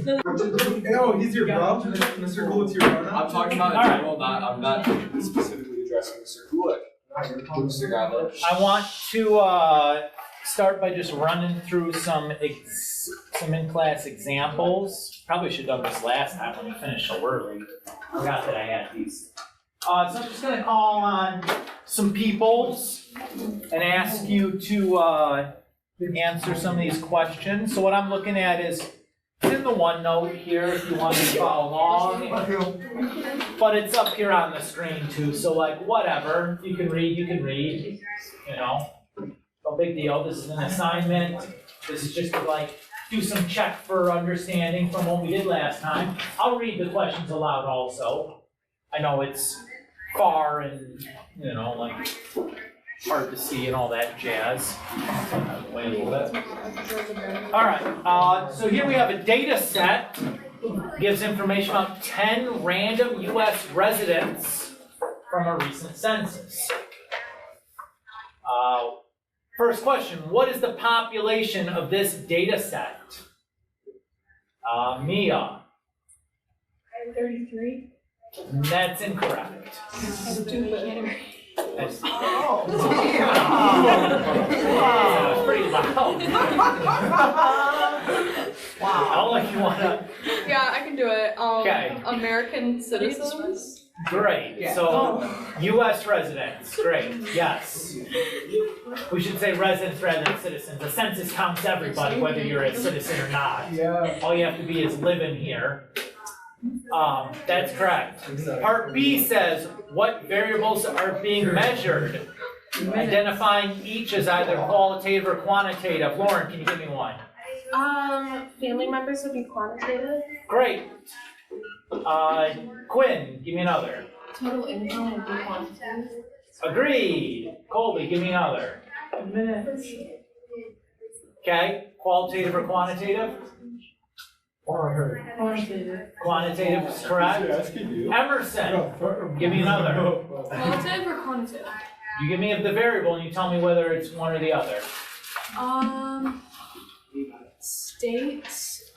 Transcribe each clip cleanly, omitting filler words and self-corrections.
Oh, he's your bro? Mr. Cool, it's your bro now? I'm talking about in general, I'm not specifically addressing Mr. Kulik. Mr. Godler. I want to start by just running through some in-class examples. Probably should have done this last time when we finished so early. I forgot that I had these. So I'm just going to call on some peoples and ask you to answer some of these questions. So what I'm looking at is, it's in the OneNote here if you want to follow along. But it's up here on the screen too, so like whatever. You can read, you know. No big deal. This is an assignment. This is just to like do some check for understanding from what we did last time. I'll read the questions aloud also. I know it's far and, you know, like hard to see and all that jazz. Wait a little bit. All right, so here we have a data set. Gives information about 10 random U.S. residents from a recent census. First question, what is the population of this data set? Mia. I'm 33. That's incorrect. That's That's pretty loud. Wow. I'll let you wanna. Yeah, I can do it. Okay. American citizens. Great. Yeah. So, U.S. residents. Great. Yes. We should say residents rather than citizens. The census counts everybody, whether you're a citizen or not. Yeah. All you have to be is living here. That's correct. Part B says, what variables are being measured? Identifying each as either qualitative or quantitative. Lauren, can you give me one? Family members would be quantitative. Great. Quinn, give me another. Total income would be quantitative. Agreed. Colby, give me another. Okay, qualitative or quantitative? Quantitative. Quantitative is correct. Emerson, give me another. Qualitative or quantitative? You give me the variable and you tell me whether it's one or the other. State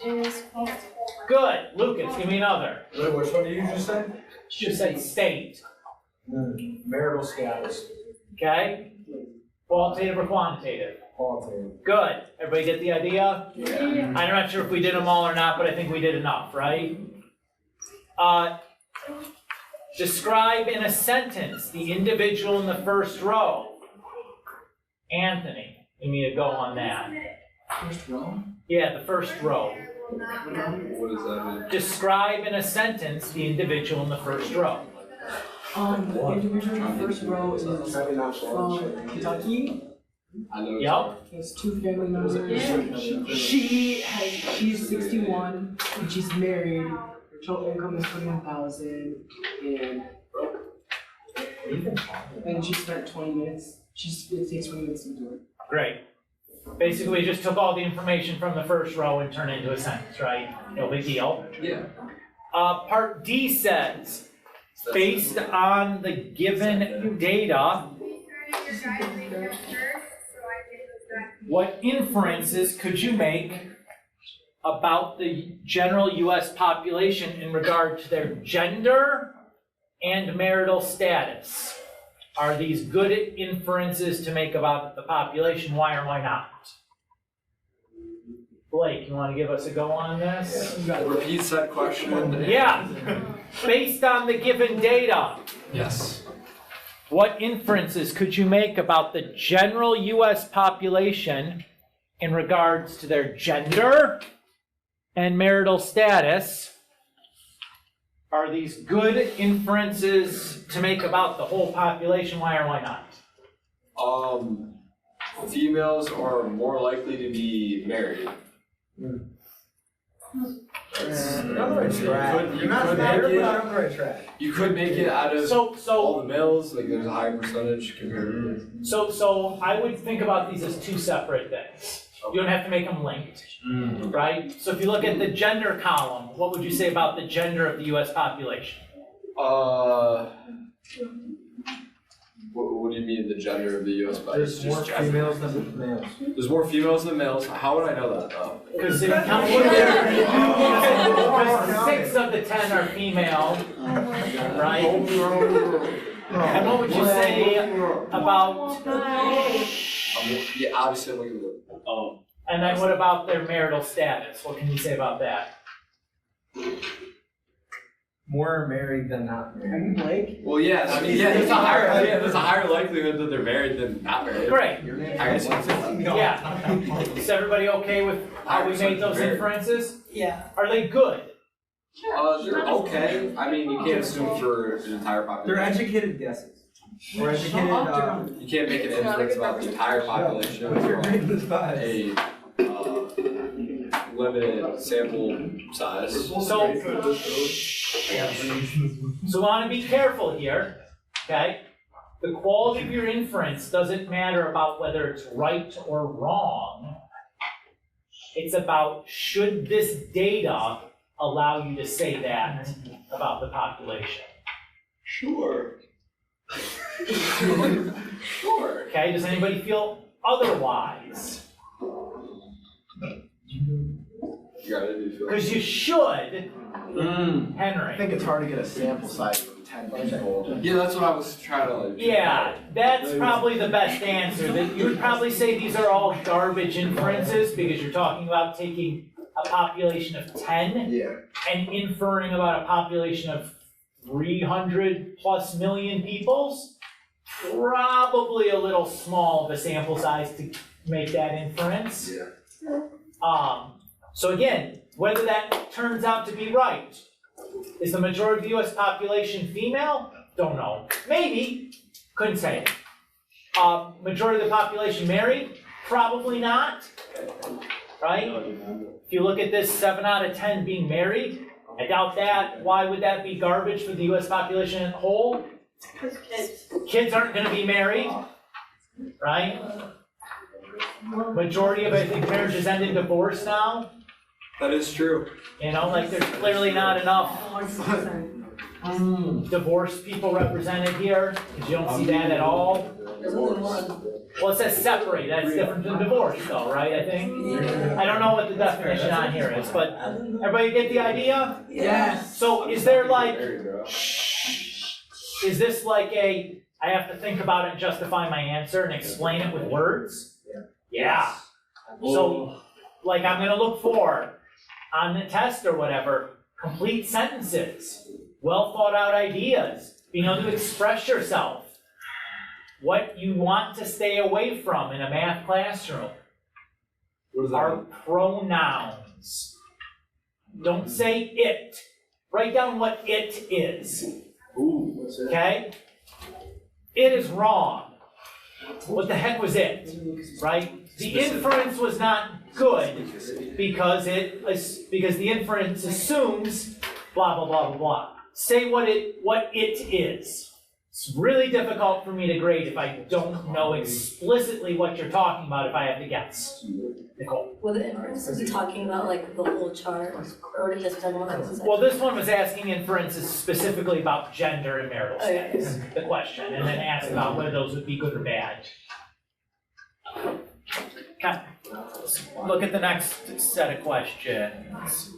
is quantitative. Good. Lucas, give me another. Wait, which one did you just say? You just say state. Marital status. Okay? Qualitative or quantitative? Qualitative. Good. Everybody get the idea? Yeah. I'm not sure if we did them all or not, but I think we did enough, right? Describe in a sentence the individual in the first row. Anthony, give me a go on that. First row? Yeah, the first row. What does that mean? Describe in a sentence the individual in the first row. The individual in the first row is from Kentucky. I know. Yep. Has 2 family members. She's 61 and she's married. Her total income is $21,000 and she spent 20 minutes. It takes 20 minutes to do it. Great. Basically, we just took all the information from the first row and turned it into a sentence, right? No big deal. Yeah. Part D says, based on the given data, what inferences could you make about the general U.S. population in regard to their gender and marital status? Are these good inferences to make about the population? Why or why not? Blake, you want to give us a go on this? Repeat that question. Yeah. Based on the given data, Yes. what inferences could you make about the general U.S. population in regards to their gender and marital status? Are these good inferences to make about the whole population? Why or why not? Females are more likely to be married. You're on the right track. You're not there, but you're on the right track. You could make it out of all So the males, like there's a high percentage compared to. So I would think about these as two separate things. You don't have to make them linked, right? So if you look at the gender column, what would you say about the gender of the U.S. population? What do you mean the gender of the U.S. There's more females than males. There's more females than males. How would I know that though? Because it counts. 6 of the 10 are female, right? And what would you say about, Yeah, obviously, I'm looking at the. and then what about their marital status? What can you say about that? More married than not married. Blake? Well, yeah, I mean, there's a higher likelihood that they're married than not married. Great, I guess you could say. yeah. Is everybody okay with how we made those inferences? Yeah. Are they good? They're okay. I mean, you can't assume for an entire They're population. educated guesses. Or educated, You can't make an inference about the entire population what's your grade from in this class? a limited sample size. So I want to be careful here, okay? The quality of your inference doesn't matter about whether it's right or wrong. It's about should this data allow you to say that about the population. Sure. Sure. Okay, does anybody feel otherwise? You gotta do feel. Because you should, I Henry. think it's hard to get a sample size of 10 people. Yeah, that's what I was trying to like. Yeah, that's probably the best answer. That you would probably say these are all garbage inferences because you're talking about taking a population of 10 Yeah. and inferring about a population of 300 plus million peoples. Probably a little small of a sample size to make that inference. Yeah. So again, whether that turns out to be right, is the majority of the US population female? Don't know. Maybe, couldn't say. Majority of the population married? Probably not, right? If you look at this 7 out of 10 being married, I doubt that. Why would that be garbage for the US population as a whole? Because kids. Kids aren't gonna be married, right? Majority of, I think, marriages end in divorce now. That is true. You know, like there's clearly not enough divorced people represented here, because you don't see that at all. Well, it says separate, that's different than divorce though, right, I think? I don't know what the definition on here is, but everybody get the idea? Yes. So is there like, There you go. is this like a, I have to think about it and justify my answer and explain it with words? Yeah. So, like I'm gonna look for, on the test or whatever, complete sentences, well thought out ideas, being able to express yourself, what you want to stay away from in a math classroom What does that are mean? pronouns. Don't say it. Write down what it is, Ooh, what's that? okay? It is wrong. What the heck was it, right? The inference was not good because the inference assumes blah, blah, blah, blah, blah. Say what it is. It's really difficult for me to grade if I don't know explicitly what you're talking about if I have to guess. Nicole? Will the inference be talking about like the whole chart, or would it just be talking about like the Well, this one was asking inferences specifically about gender and marital status, the question, and then asked about whether those would be good or bad. Okay, look at the next set of questions.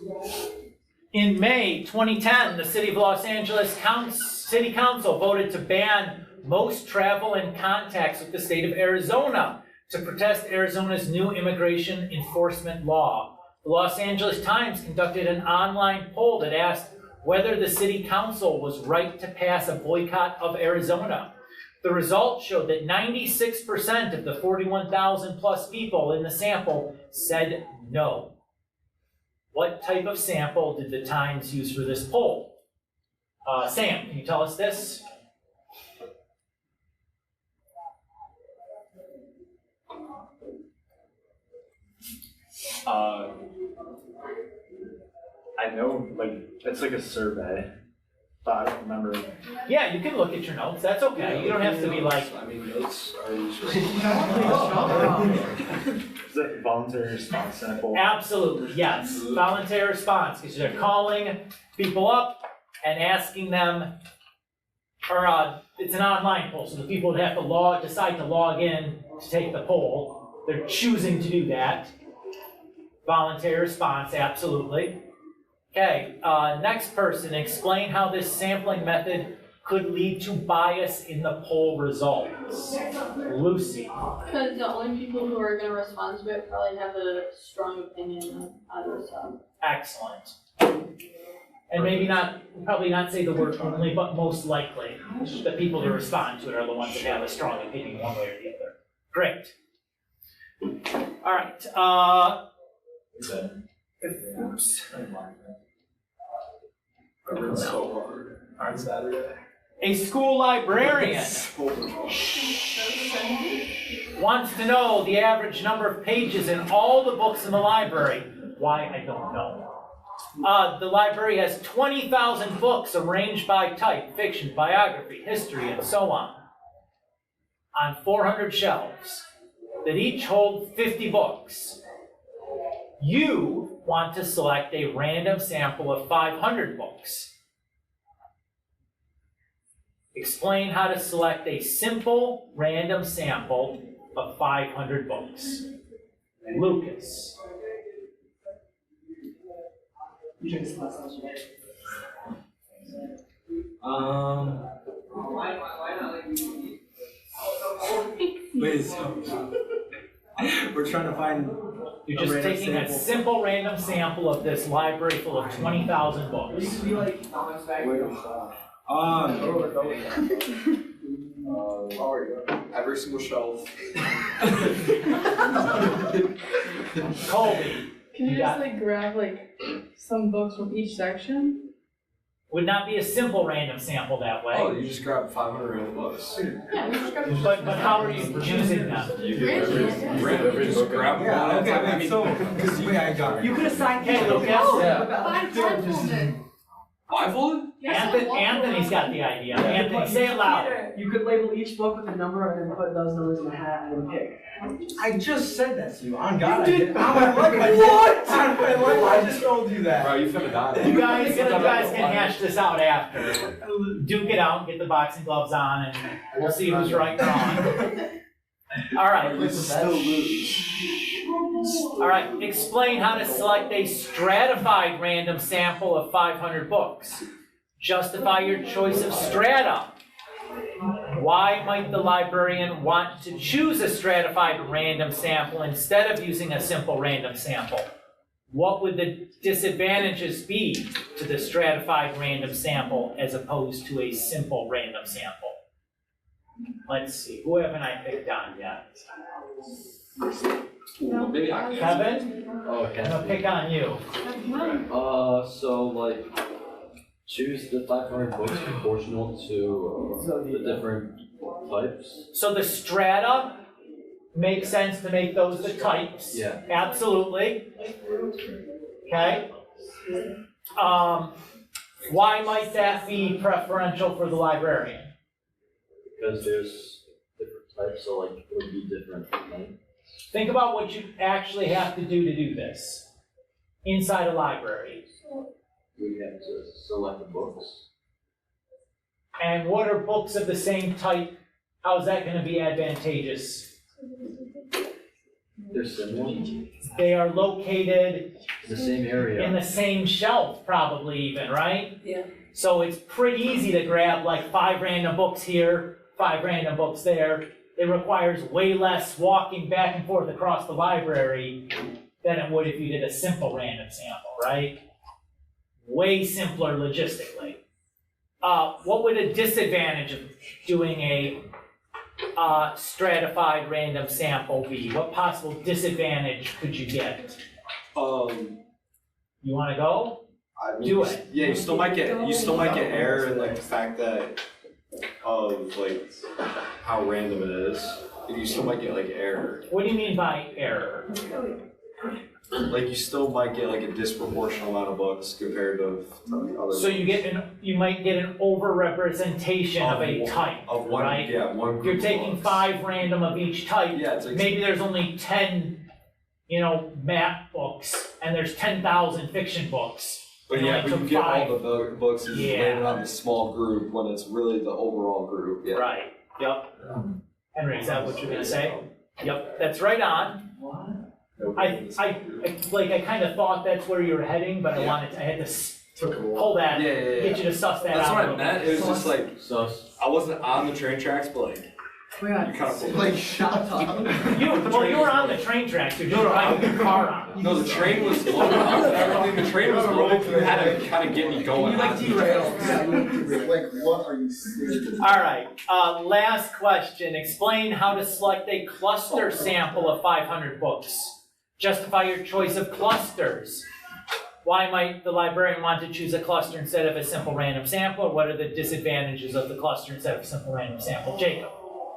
In May 2010, the City of Los Angeles City Council voted to ban most travel and contacts with the state of Arizona to protest Arizona's new immigration enforcement law. The Los Angeles Times conducted an online poll that asked whether the City Council was right to pass a boycott of Arizona. The results showed that 96% of the 41,000 plus people in the sample said no. What type of sample did the Times use for this poll? Sam, can you tell us this? I know, like, it's like a survey, but I don't remember. Yeah, you can look at your notes, that's okay. You don't have to be like, I mean, notes are usually. Is it voluntary response sample? absolutely, yes, voluntary response, because they're calling people up and asking them, or it's an online poll, so the people would have to decide to log in to take the poll. They're choosing to do that. Voluntary response, absolutely. Okay, next person, explain how this sampling method could lead to bias in the poll results. Lucy. Because the only people who are going to respond to it probably have a strong opinion on other stuff. Excellent. And maybe not, probably not say the word only, but most likely. The people to respond to it are the ones that have a strong opinion one way or the other. Great. All right. Oops. A school librarian wants to know the average number of pages in all the books in the library. Why, I don't know. The library has 20,000 books arranged by type, fiction, biography, history, and so on 400 shelves that each hold 50 books. You want to select a random sample of 500 books. Explain how to select a simple random sample of 500 books. Lucas. Please. We're trying to find. You're just taking a simple random sample of this library full of 20,000 books. Every single shelf. Colby. Can you just like grab like some books from each section? Would not be a simple random sample that way. Oh, you just grab 500 random books. Yeah, we just grab. But how are you choosing them? You just grab one at a time. I mean, because I got it. You could assign Okay, Lucas. blindfolded? Anthony's got the idea. Anthony, say it loud. You could label each book with a number and then put those numbers in a hat and then pick. I just said that to you. On God, You I did- did. On my life, I did. What? On my life, I just told you that. Bro, you finna die. You guys can hash this out after. Duke it out, get the boxing gloves on, and we'll see who's right and wrong. All right. All right, explain how to select a stratified random sample of 500 books. Justify your choice of strata. Why might the librarian want to choose a stratified random sample instead of using a simple random sample? What would the disadvantages be to the stratified random sample as opposed to a simple random sample? Let's see, who haven't I picked on yet? Maybe I can. Kevin? Oh, I'm gonna pick on you. So like, choose the 500 books proportional to the different types. So the strata makes sense to make those the types. Yeah. Absolutely. Okay. Why might that be preferential for the librarian? Because there's different types, so like it would be different. Right? Think about what you actually have to do this inside a library. We have to select the books. And what are books of the same type? How is that going to be advantageous? They're similar. They are located The same area. in the same shelf, probably even, right? Yeah. So it's pretty easy to grab like 5 random books here, 5 random books there. It requires way less walking back and forth across the library than it would if you did a simple random sample, right? Way simpler logistically. What would a disadvantage of doing a stratified random sample be? What possible disadvantage could you get? You want to go? I mean, Do it. Yeah, you still might get error in like the fact that of like how random it is. Like, you still might get like error. What do you mean by error? Like you still might get like a disproportionate amount of books compared to other. So you might get an over-representation of a type, of one, right? Yeah, one group. You're of taking books. 5 random of each type. Yeah, it's like Maybe there's only 10, math books, and there's 10,000 fiction books. But You yeah, only but took you get 5. all the books and you Yeah. blame it on the small group when it's really the overall group. Yeah. Right, yep. Henry, is that what you're gonna say? Yep, that's right on. I kind of thought that's where you were heading, but I had to pull that, get you to suss that That's out. what a I little meant, bit. it was just like, I wasn't on the train tracks, but like, Oh yeah. you kind of pulled. Like, shut up. You were on the train tracks, you're just driving your car on. No, the train was loaded up with everything, the train was loaded, you had to kind of get me going. You like derailed. Like, what are you saying? Alright, last question. Explain how to select a cluster sample of 500 books. Justify your choice of clusters. Why might the librarian want to choose a cluster instead of a simple random sample? What are the disadvantages of the cluster instead of a simple random sample? Jacob.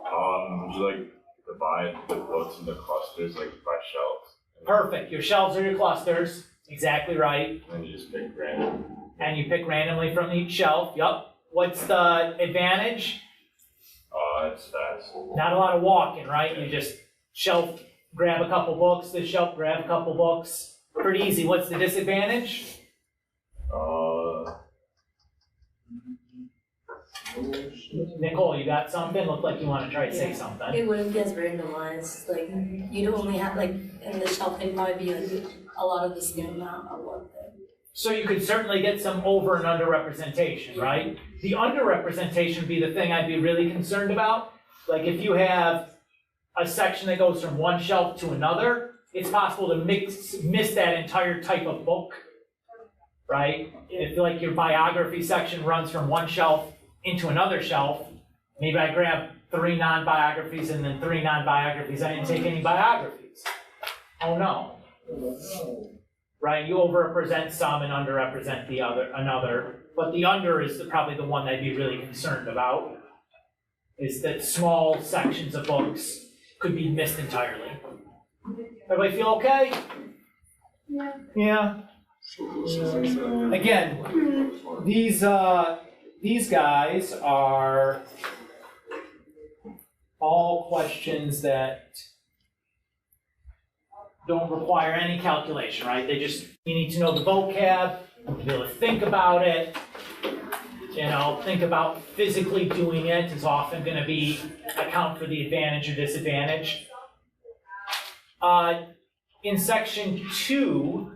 Would you like divide the books into clusters like by shelves? Perfect. Your shelves are your clusters. Exactly right. And then you just pick random. And you pick randomly from each shelf. Yup. What's the advantage? It's fast. Not a lot of walking, right? You just shelf, grab a couple books, this shelf, grab a couple books. Pretty easy. What's the disadvantage? Nicole, you got something? Looked like you want to try to say something. It wouldn't be as randomized, like, you'd only have, like, in the shelf, it might be like a lot of the same amount of one thing. So you could certainly get some over and under representation, right? The underrepresentation would be the thing I'd be really concerned about. Like if you have a section that goes from one shelf to another, it's possible to miss that entire type of book, right? If like your biography section runs from one shelf into another shelf, maybe I grab 3 non-biographies and then 3 non-biographies. I didn't take any biographies. Oh no. Right, you overrepresent some and underrepresent another. But the under is probably the one I'd be really concerned about, is that small sections of books could be missed entirely. Everybody feel okay? Yeah. Again, these guys are all questions that don't require any calculation, right? You need to know the vocab, be able to think about it, think about physically doing it is often going to be account for the advantage or disadvantage. In section 2,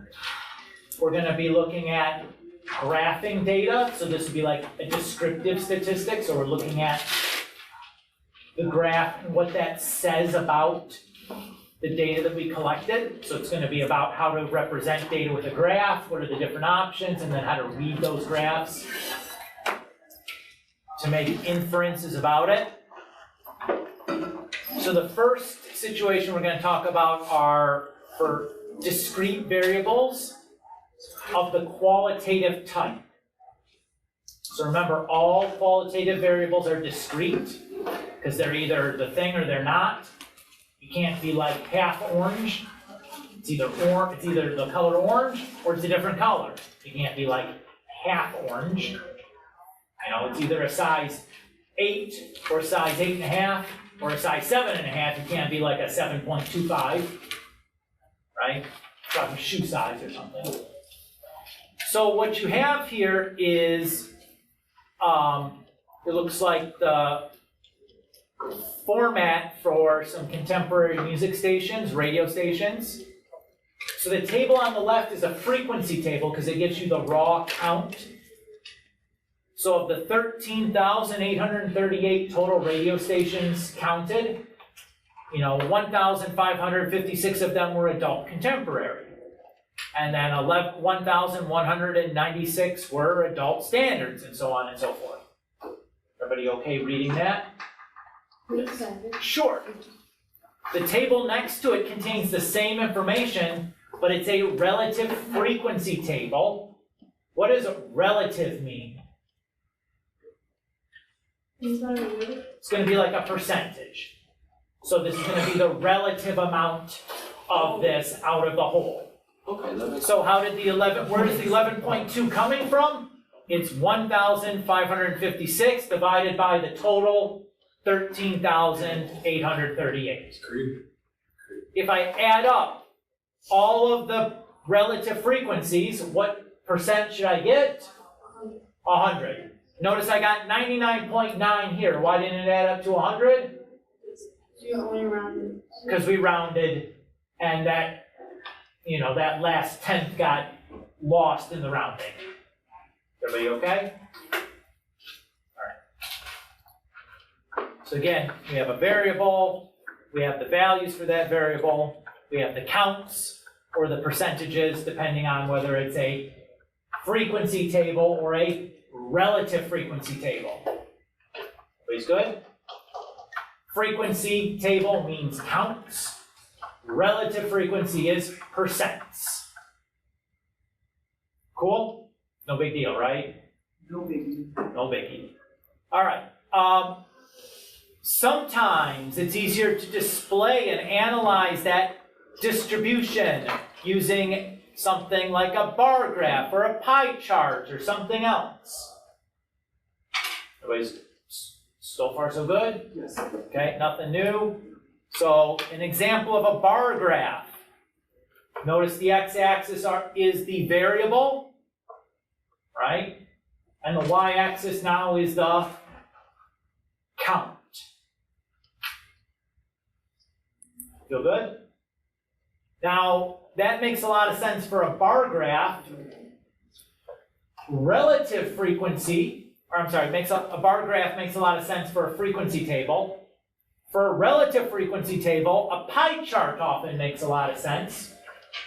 we're going to be looking at graphing data. So this would be like a descriptive statistic. So we're looking at the graph and what that says about the data that we collected. So it's going to be about how to represent data with a graph, what are the different options, and then how to read those graphs to make inferences about it. So the first situation we're going to talk about are for discrete variables of the qualitative type. So remember, all qualitative variables are discrete because they're either the thing or they're not. You can't be like half orange. It's either the color orange or it's a different color. You can't be like half orange. It's either a size 8 or size 8.5 or a size 7.5. You can't be like a 7.25, right? Talking shoe size or something. So what you have here is, it looks like the format for some contemporary music stations, radio stations. So the table on the left is a frequency table because it gives you the raw count. So of the 13,838 total radio stations counted, 1,556 of them were adult contemporary. And then 1,196 were adult standards, and so on and so forth. Everybody okay reading that? Sure. The table next to it contains the same information, but it's a relative frequency table. What does relative mean? It's going to be like a percentage. So this is going to be the relative amount of this out of the whole. Okay, so where is the 11.2 coming from? It's 1,556 divided by the total 13,838. If I add up all of the relative frequencies, what percent should I get? 100. Notice I got 99.9 here. Why didn't it add up to 100? You only rounded. Because we rounded, and that that last tenth got lost in the rounding. Everybody okay? All right. So again, we have a variable, we have the values for that variable, we have the counts or the percentages, depending on whether it's a frequency table or a relative frequency table. Everybody's good? Frequency table means counts. Relative frequency is percents. Cool? No big deal, right? No biggie. No biggie. All right. Sometimes it's easier to display and analyze that distribution using something like a bar graph or a pie chart or something else. Everybody's so far so good? Yes. Okay, nothing new. So an example of a bar graph. Notice the x-axis is the variable, right? And the y-axis now is the count. Feel good? Now, that makes a lot of sense for a bar graph. Relative frequency, a bar graph makes a lot of sense for a frequency table. For a relative frequency table, a pie chart often makes a lot of sense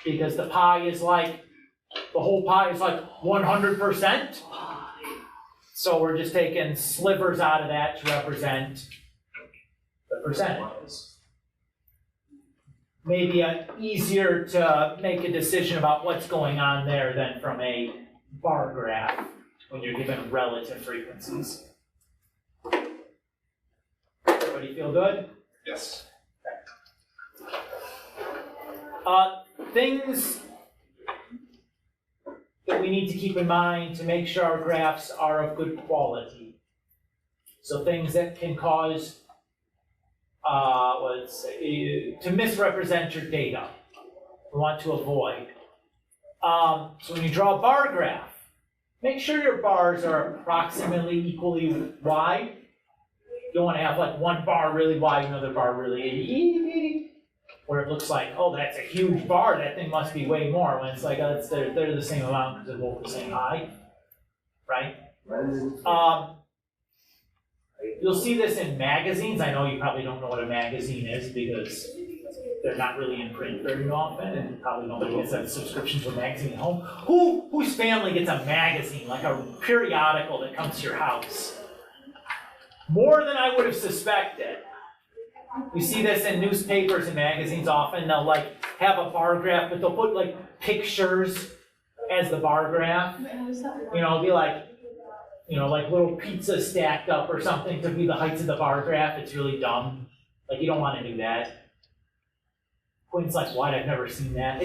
because the whole pie is like 100%. So we're just taking slivers out of that to represent the percentages. Maybe easier to make a decision about what's going on there than from a bar graph when you're given relative frequencies. Everybody feel good? Yes. Things that we need to keep in mind to make sure our graphs are of good quality. So things that can cause to misrepresent your data. We want to avoid. So when you draw a bar graph, make sure your bars are approximately equally wide. You don't want to have like one bar really wide, another bar really itty, where it looks like, oh, that's a huge bar, that thing must be way more, when it's like, they're the same amount because they're both the same height, right? You'll see this in magazines. I know you probably don't know what a magazine is because they're not really in print very often, and probably nobody gets a subscription to a magazine at home. Whose family gets a magazine, like a periodical that comes to your house? More than I would have suspected. You see this in newspapers and magazines often. They'll like have a bar graph, but they'll put like pictures as the bar graph. It'll be like, like little pizzas stacked up or something to be the heights of the bar graph. It's really dumb. Like you don't want to do that. Quinn's like, what? I've never seen that.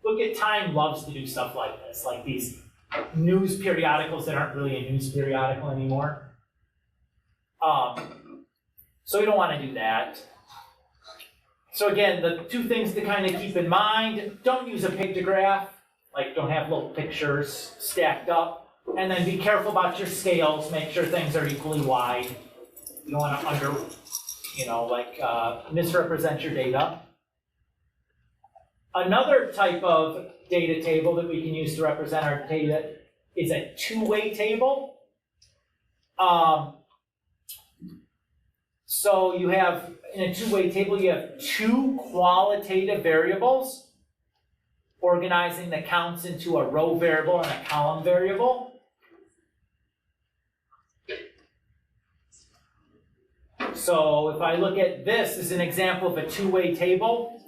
Look at Time loves to do stuff like this, like these news periodicals that aren't really a news periodical anymore. So you don't want to do that. So again, the two things to kind of keep in mind, don't use a pictograph, like don't have little pictures stacked up, and then be careful about your scales, make sure things are equally wide. You don't want to misrepresent your data. Another type of data table that we can use to represent our data is a two-way table. So you have, in a two-way table, you have two qualitative variables, organizing the counts into a row variable and a column variable. So if I look at this as an example of a two-way table,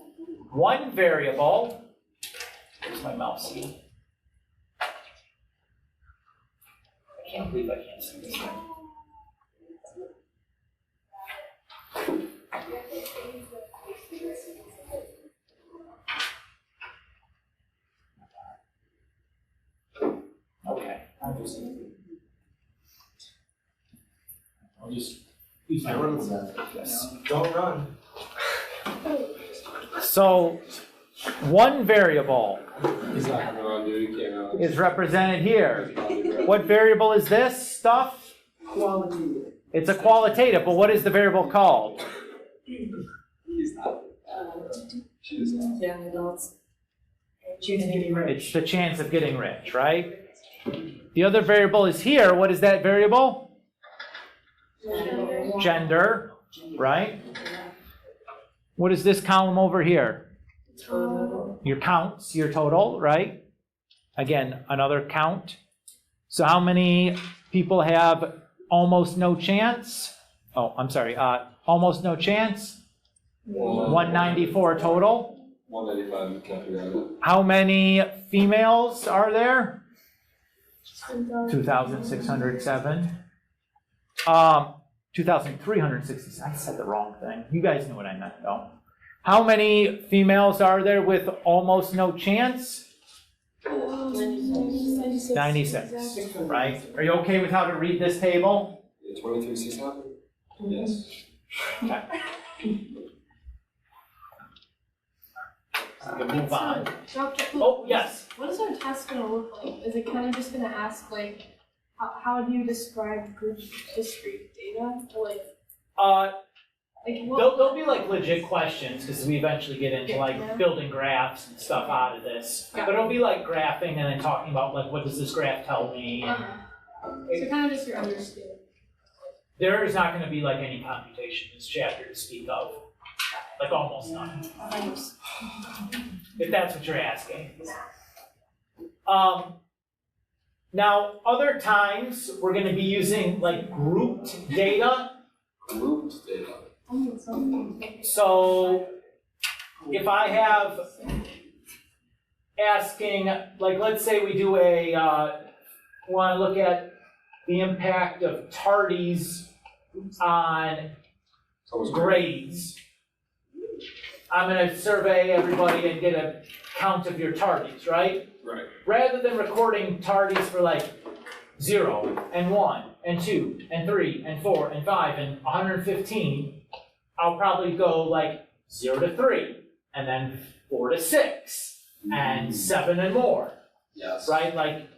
one variable, where's my mouse here? I can't believe I can't see this thing. Okay, I'll just use my yes. Don't run. So one variable He's not coming on, dude. He can't. is represented here. What variable is this stuff? Qualitative. It's a qualitative, but what is the variable called? He's not. She is not. Young adults. Chance of getting rich. It's the chance of getting rich, right? The other variable is here. What is that variable? Gender, right? What is this column over here? Your counts, your total, right? Again, another count. So how many people have almost no chance? Oh, I'm sorry, almost no chance? 194 total. 195, can't figure out it. How many females are there? 2,607. 2,367. I said the wrong thing. You guys know what I meant, though. How many females are there with almost no chance? 96, right? Are you okay with how to read this table? Yeah, 23,600? Yes. Okay. We can move on. Oh, yes. What is our test gonna look like? Is it kind of just gonna ask like, how do you describe group discrete data? Or like what? There'll be like legit questions because we eventually get into like building graphs and stuff out of this. But it'll be like graphing and then talking about like what does this graph tell me? And So kind of just your understanding. there is not going to be like any computation in this chapter to speak of, like almost none. If that's what you're asking. Now, other times we're going to be using like grouped data. Grouped data. So if I have asking, like let's say we do a, want to look at the impact of tardies on grades. I'm going to survey everybody and get a count of your tardies, right? Right. Rather than recording tardies for like 0 and 1 and 2 and 3 and 4 and 5 and 115, I'll probably go like 0 to 3 and then 4 to 6 and 7 and more. Yes. Right? Like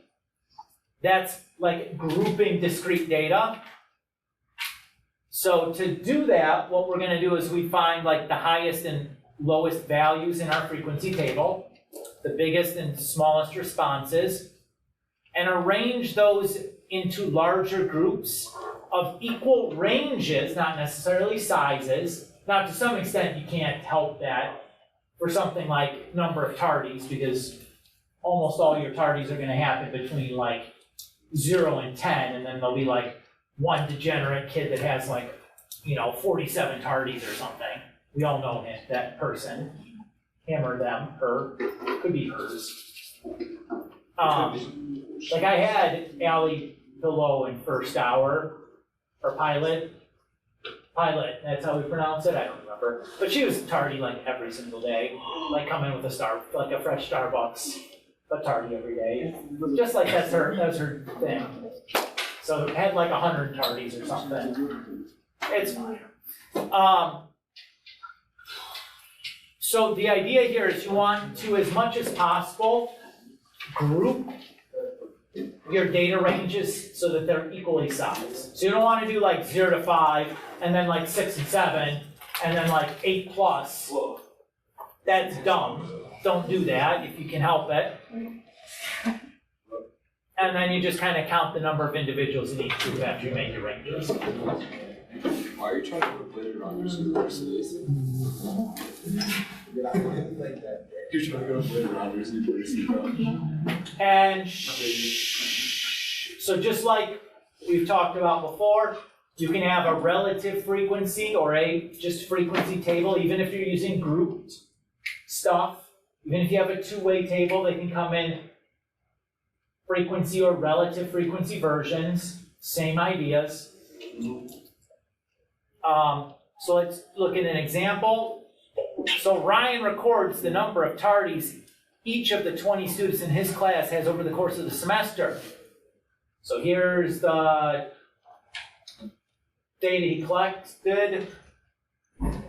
that's like grouping discrete data. So to do that, what we're going to do is we find like the highest and lowest values in our frequency table, the biggest and smallest responses, and arrange those into larger groups of equal ranges, not necessarily sizes. Now, to some extent, you can't help that for something like number of tardies, because almost all your tardies are going to happen between like 0 and 10, and then there'll be like one degenerate kid that has like, 47 tardies or something. We all know him, that person. Him or them, her, could be hers. Like I had Allie below in first hour, or pilot, that's how we pronounce it, I don't remember. But she was tardy like every single day, like come in with a fresh Starbucks, but tardy every day. Just like that's her thing. So it had like 100 tardies or something. It's fine. So the idea here is you want to, as much as possible, group your data ranges so that they're equally sized. So you don't want to do like 0 to 5, and then like 6 and 7, and then like 8 plus. That's dumb. Don't do that if you can help it. And then you just kind of count the number of individuals in each group after you make your ranges. Why are you trying to put glitter on your universities? You're trying to go glitter on your university, bro. And so just like we've talked about before, you can have a relative frequency or a just frequency table, even if you're using grouped stuff. Even if you have a two-way table, they can come in frequency or relative frequency versions, same ideas. So let's look at an example. So Ryan records the number of tardies each of the 20 students in his class has over the course of the semester. So here's the data he collected.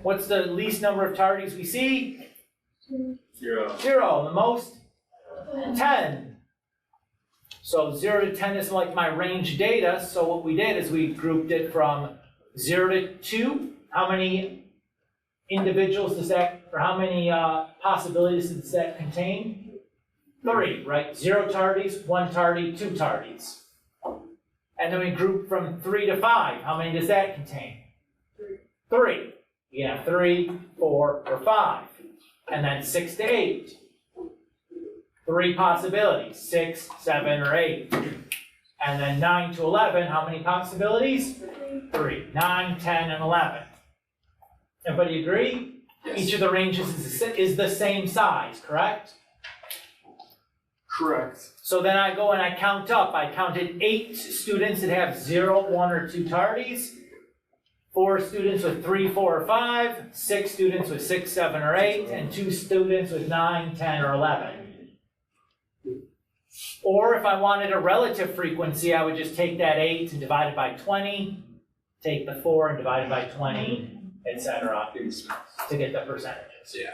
What's the least number of tardies we see? 0. 0. The most? 10. So 0 to 10 is like my range data. So what we did is we grouped it from 0 to 2. How many individuals does that, or how many possibilities does that contain? 3, right? 0 tardies, 1 tardy, 2 tardies. And then we group from 3 to 5. How many does that contain? 3. You have 3, 4, or 5. And then 6 to 8. 3 possibilities, 6, 7, or 8. And then 9 to 11, how many possibilities? 3. 9, 10, and 11. Everybody agree? Yes. Each of the ranges is the same size, correct? Correct. So then I go and I count up. I counted 8 students that have 0, 1, or 2 tardies, 4 students with 3, 4, or 5, 6 students with 6, 7, or 8, and 2 students with 9, 10, or 11. Or if I wanted a relative frequency, I would just take that 8 and divide it by 20, take the 4 and divide it by 20, etc. to get the percentages. Yeah.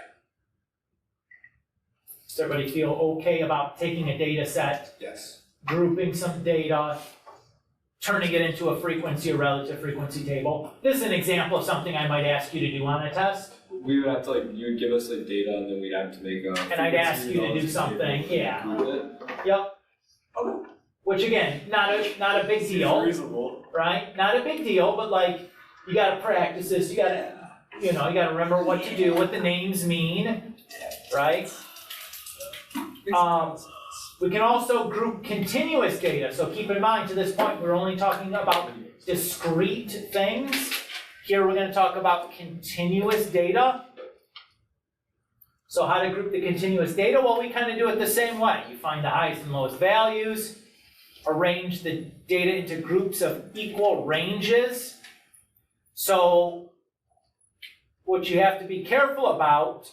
Does everybody feel okay about taking a data set, Yes. grouping some data, turning it into a frequency or relative frequency table? This is an example of something I might ask you to do on a test. We would have to you would give us data and then we'd have to make a. And I'd ask you to do something, yeah. Yep. Which again, not a big deal, Reasonable. right? Not a big deal, but you gotta practice this, you gotta remember what to do, what the names mean, right? We can also group continuous data, so keep in mind, to this point, we're only talking about discrete things. Here we're gonna talk about continuous data. So how to group the continuous data? Well, we kind of do it the same way. You find the highest and lowest values, arrange the data into groups of equal ranges. So what you have to be careful about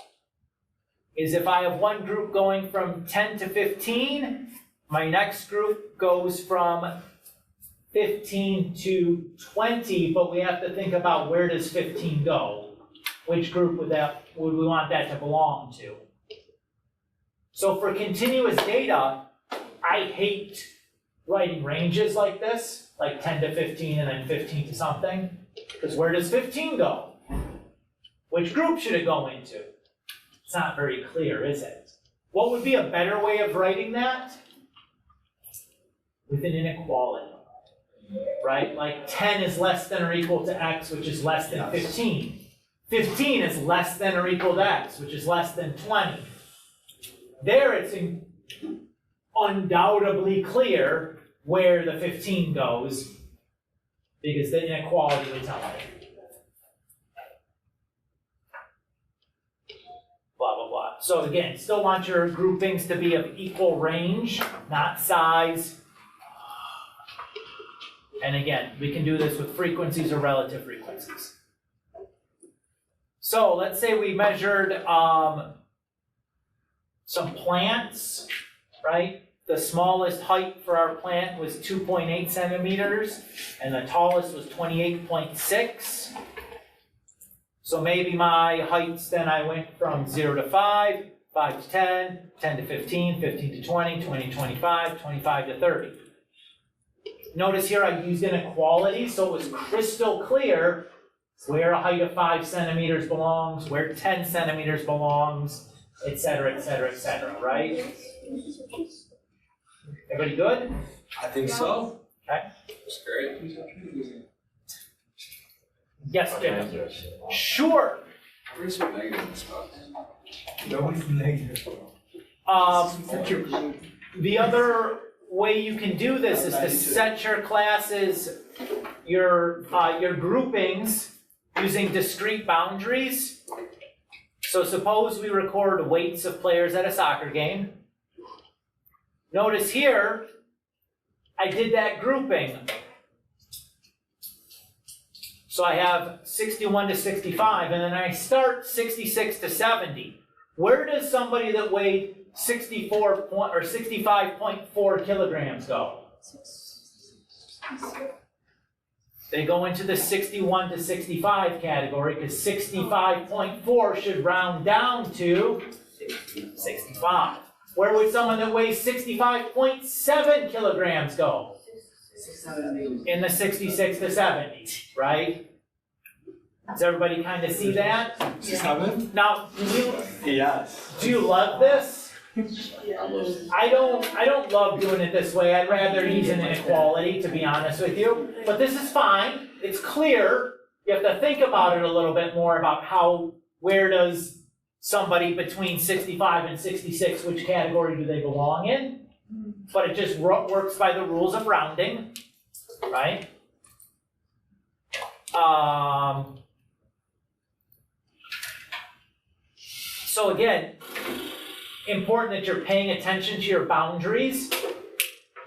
is if I have one group going from 10 to 15, my next group goes from 15 to 20, but we have to think about where does 15 go? Which group would we want that to belong to? So for continuous data, I hate writing ranges like this, like 10 to 15 and then 15 to something, because where does 15 go? Which group should it go into? It's not very clear, is it? What would be a better way of writing that? With an inequality, right? Like 10 is less than or equal to x, which is less than 15. 15 is less than or equal to x, which is less than 20. There it's undoubtedly clear where the 15 goes, because the inequality would tell me. Blah, blah, blah. So again, still want your groupings to be of equal range, not size. And again, we can do this with frequencies or relative frequencies. So let's say we measured some plants, right? The smallest height for our plant was 2.8 centimeters, and the tallest was 28.6. So maybe my heights, then I went from 0 to 5, 5 to 10, 10 to 15, 15 to 20, 20 to 25, 25 to 30. Notice here I used inequality, so it was crystal clear where a height of 5 centimeters belongs, where 10 centimeters belongs, et cetera, et cetera, et cetera, right? Everybody good? I think so. Okay. That's great. Yes, Jim? Sure. Where's your negative spot? Nobody's negative. The other way you can do this is to set your classes, your groupings using discrete boundaries. So suppose we record weights of players at a soccer game. Notice here, I did that grouping. So I have 61 to 65, and then I start 66 to 70. Where does somebody that weighed 65.4 kilograms go? They go into the 61 to 65 category, because 65.4 should round down to 65. Where would someone that weighs 65.7 kilograms go? In the 66 to 70, right? Does everybody kind of see that? 7? Now, Yes. do you love this? I don't love doing it this way. I'd rather use an inequality, to be honest with you. But this is fine. It's clear. You have to think about it a little bit more about where does somebody between 65 and 66, which category do they belong in? But it just works by the rules of rounding, right? So again, important that you're paying attention to your boundaries.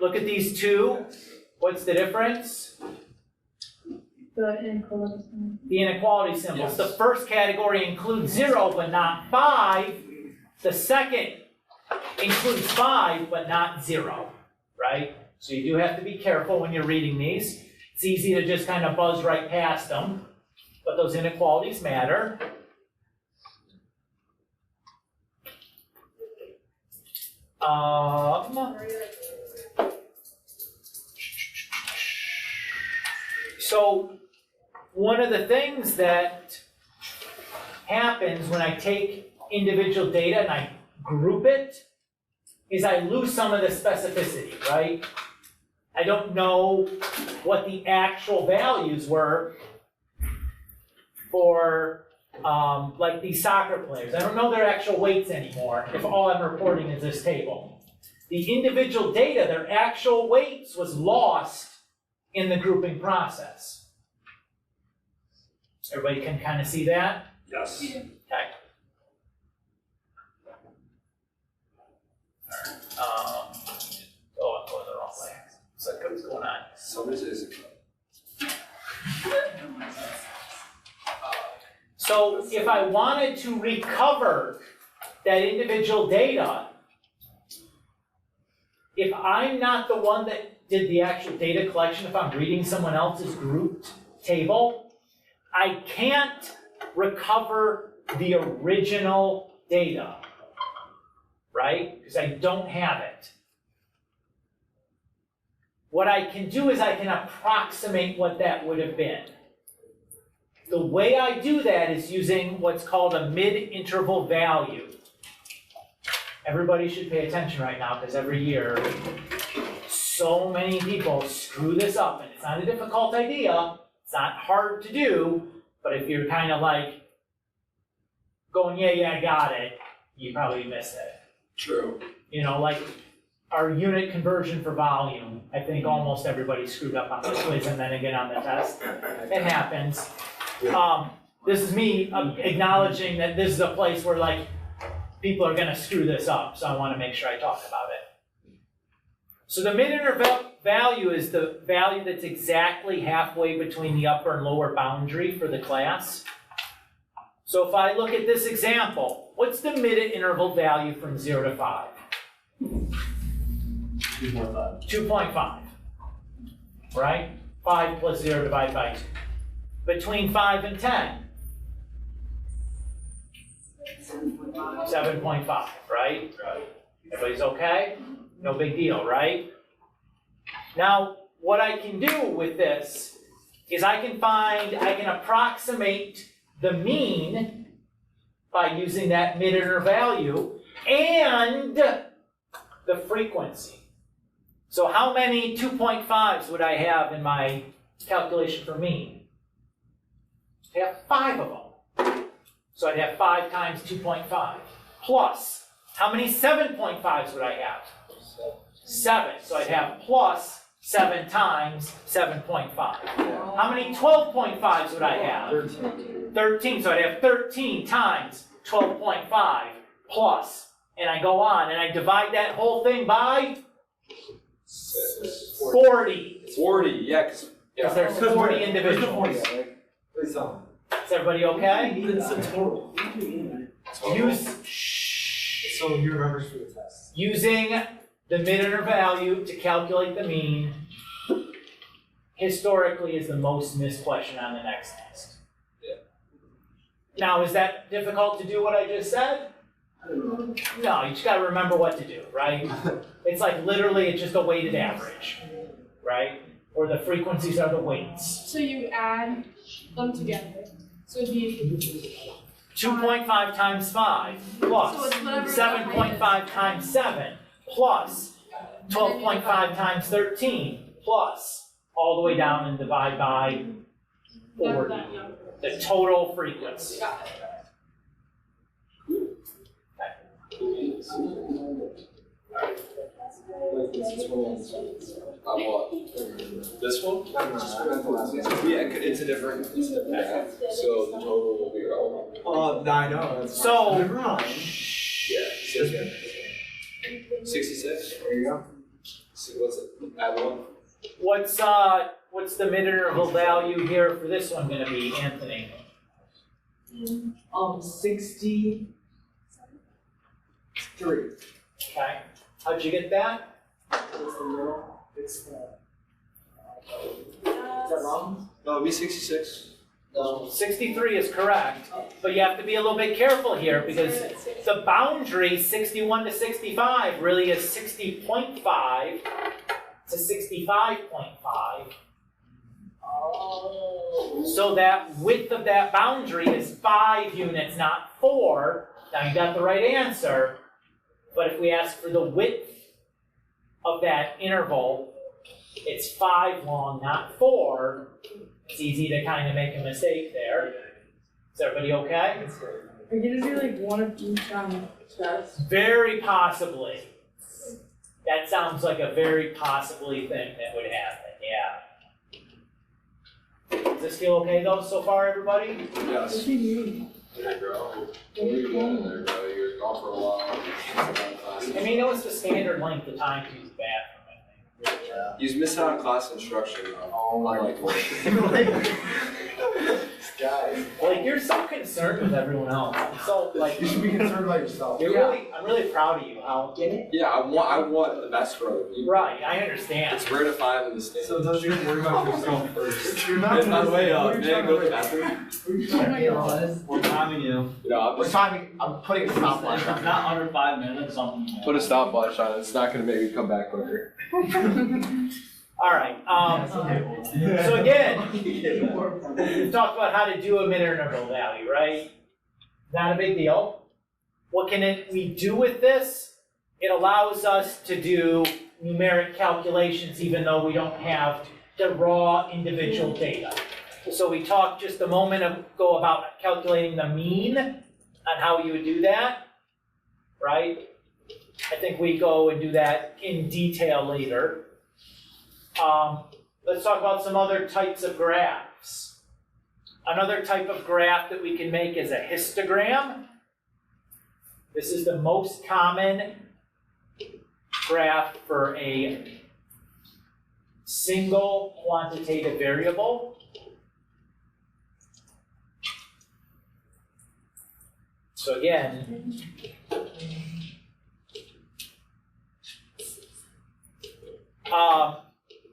Look at these two. What's the difference? The inequality. The inequality symbols. Yes. The first category includes 0 but not 5. The second includes 5 but not 0, right? So you do have to be careful when you're reading these. It's easy to just kind of buzz right past them, but those inequalities matter. So one of the things that happens when I take individual data and I group it is I lose some of the specificity, right? I don't know what the actual values were for like these soccer players. I don't know their actual weights anymore if all I'm reporting is this table. The individual data, their actual weights was lost in the grouping process. Everybody can kind of see that? Yes. Okay. I'm going the wrong way. So what's going on? So this is. So if I wanted to recover that individual data, if I'm not the one that did the actual data collection, if I'm reading someone else's grouped table, I can't recover the original data, right? Because I don't have it. What I can do is I can approximate what that would have been. The way I do that is using what's called a mid-interval value. Everybody should pay attention right now because every year so many people screw this up, and it's not a difficult idea, it's not hard to do, but if you're kind of like going, yeah, I got it, you probably missed it. True. You know, like our unit conversion for volume, I think almost everybody screwed up on the quiz and then again on the test. It happens. This is me acknowledging that this is a place where like people are gonna screw this up, so I wanna make sure I talk about it. So the mid-interval value is the value that's exactly halfway between the upper and lower boundary for the class. So if I look at this example, what's the mid-interval value from 0 to 5? 2.5. 2.5, right? 5 plus 0 divided by 2. Between 5 and 10? 7.5, right? Everybody's okay? No big deal, right? Now, what I can do with this is I can approximate the mean by using that mid-interval value and the frequency. So how many 2.5s would I have in my calculation for mean? I have 5 of them. So I'd have 5 times 2.5. Plus, how many 7.5s would I have? 7. So I'd have plus 7 times 7.5. How many 12.5s would I have? 13. So I'd have 13 times 12.5 plus. And I go on, and I divide that whole thing by 40. 40, yeah, because Because there's 40 individuals. Please tell me. Is everybody okay? It's a total. So you remember for the test. Using the mid-interval value to calculate the mean historically is the most missed question on the next test. Yeah. Now, is that difficult to do what I just said? No, you just gotta remember what to do, right? It's like literally it's just a weighted average, right? Or the frequencies are the weights. So you add them together. So it'd be 2.5 times 5 So plus it's whatever 7.5 times 7 plus 12.5 times 13 plus all the way down and divide by 40. The total frequency. Got it. What? This one? Yeah, it's a different path, so the total will be relevant. Oh, I know. That's So, Never mind. Yeah, 66? There you go. So what's it? Add one? what's the mid-interval value here for this one gonna be, Anthony? 63. Okay, how'd you get that? What's the middle? It's the. Is that wrong? No, it'll be 66. No. 63 is correct, but you have to be a little bit careful here because the boundary, 61 to 65, really is 60.5 to 65.5. Oh. So that width of that boundary is 5 units, not 4. Now you got the right answer, but if we ask for the width of that interval, it's 5 long, not 4. It's easy to kind of make a mistake there. Is everybody okay? Are you gonna do like one of each on the test? Very possibly. That sounds like a very possibly thing that would happen, yeah. Does this feel okay though so far, everybody? Yes. What do you mean? There you go. What are you doing there, bro? You're gone for a while. I mean, it was the standard length of time to use the bathroom, I think. He's missing out on class instruction, though. Oh my Like, Guys. Like, you're so concerned with everyone else. I'm so, like, You should be concerned about yourself. I'm really proud of you, how. Get it? yeah, I want the best for other people. Right, I understand. It's rare to find in the state. So don't you worry about yourself first. You're not It's by the way, what are you may I trying go to the to bathroom? We're timing you. You know, I'm We're just timing, I'm putting a stopwatch on. Not under 5 minutes, something. put a stopwatch on it. It's not gonna make me come back quicker. All right, so again, we've talked about how to do a mid-interval value, right? Not a big deal. What can we do with this? It allows us to do numeric calculations even though we don't have the raw individual data. So we talked just a moment ago about calculating the mean and how you would do that, right? I think we go and do that in detail later. Let's talk about some other types of graphs. Another type of graph that we can make is a histogram. This is the most common graph for a single quantitative variable. So again,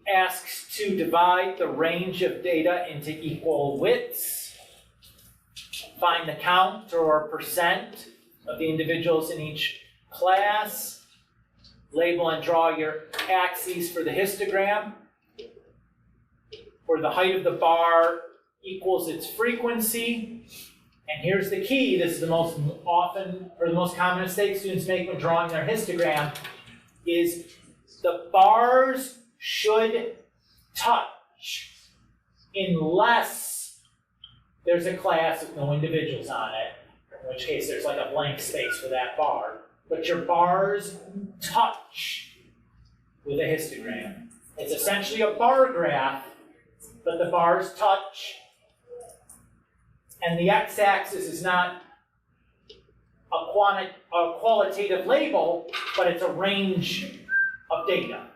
asks to divide the range of data into equal widths, find the count or percent of the individuals in each class, label and draw your axes for the histogram, where the height of the bar equals its frequency. And here's the key, this is the most often, or the most common mistake students make when drawing their histogram, is the bars should touch unless there's a class with no individuals on it, in which case there's like a blank space for that bar. But your bars touch with a histogram. It's essentially a bar graph, but the bars touch. And the x-axis is not a qualitative label, but it's a range of data.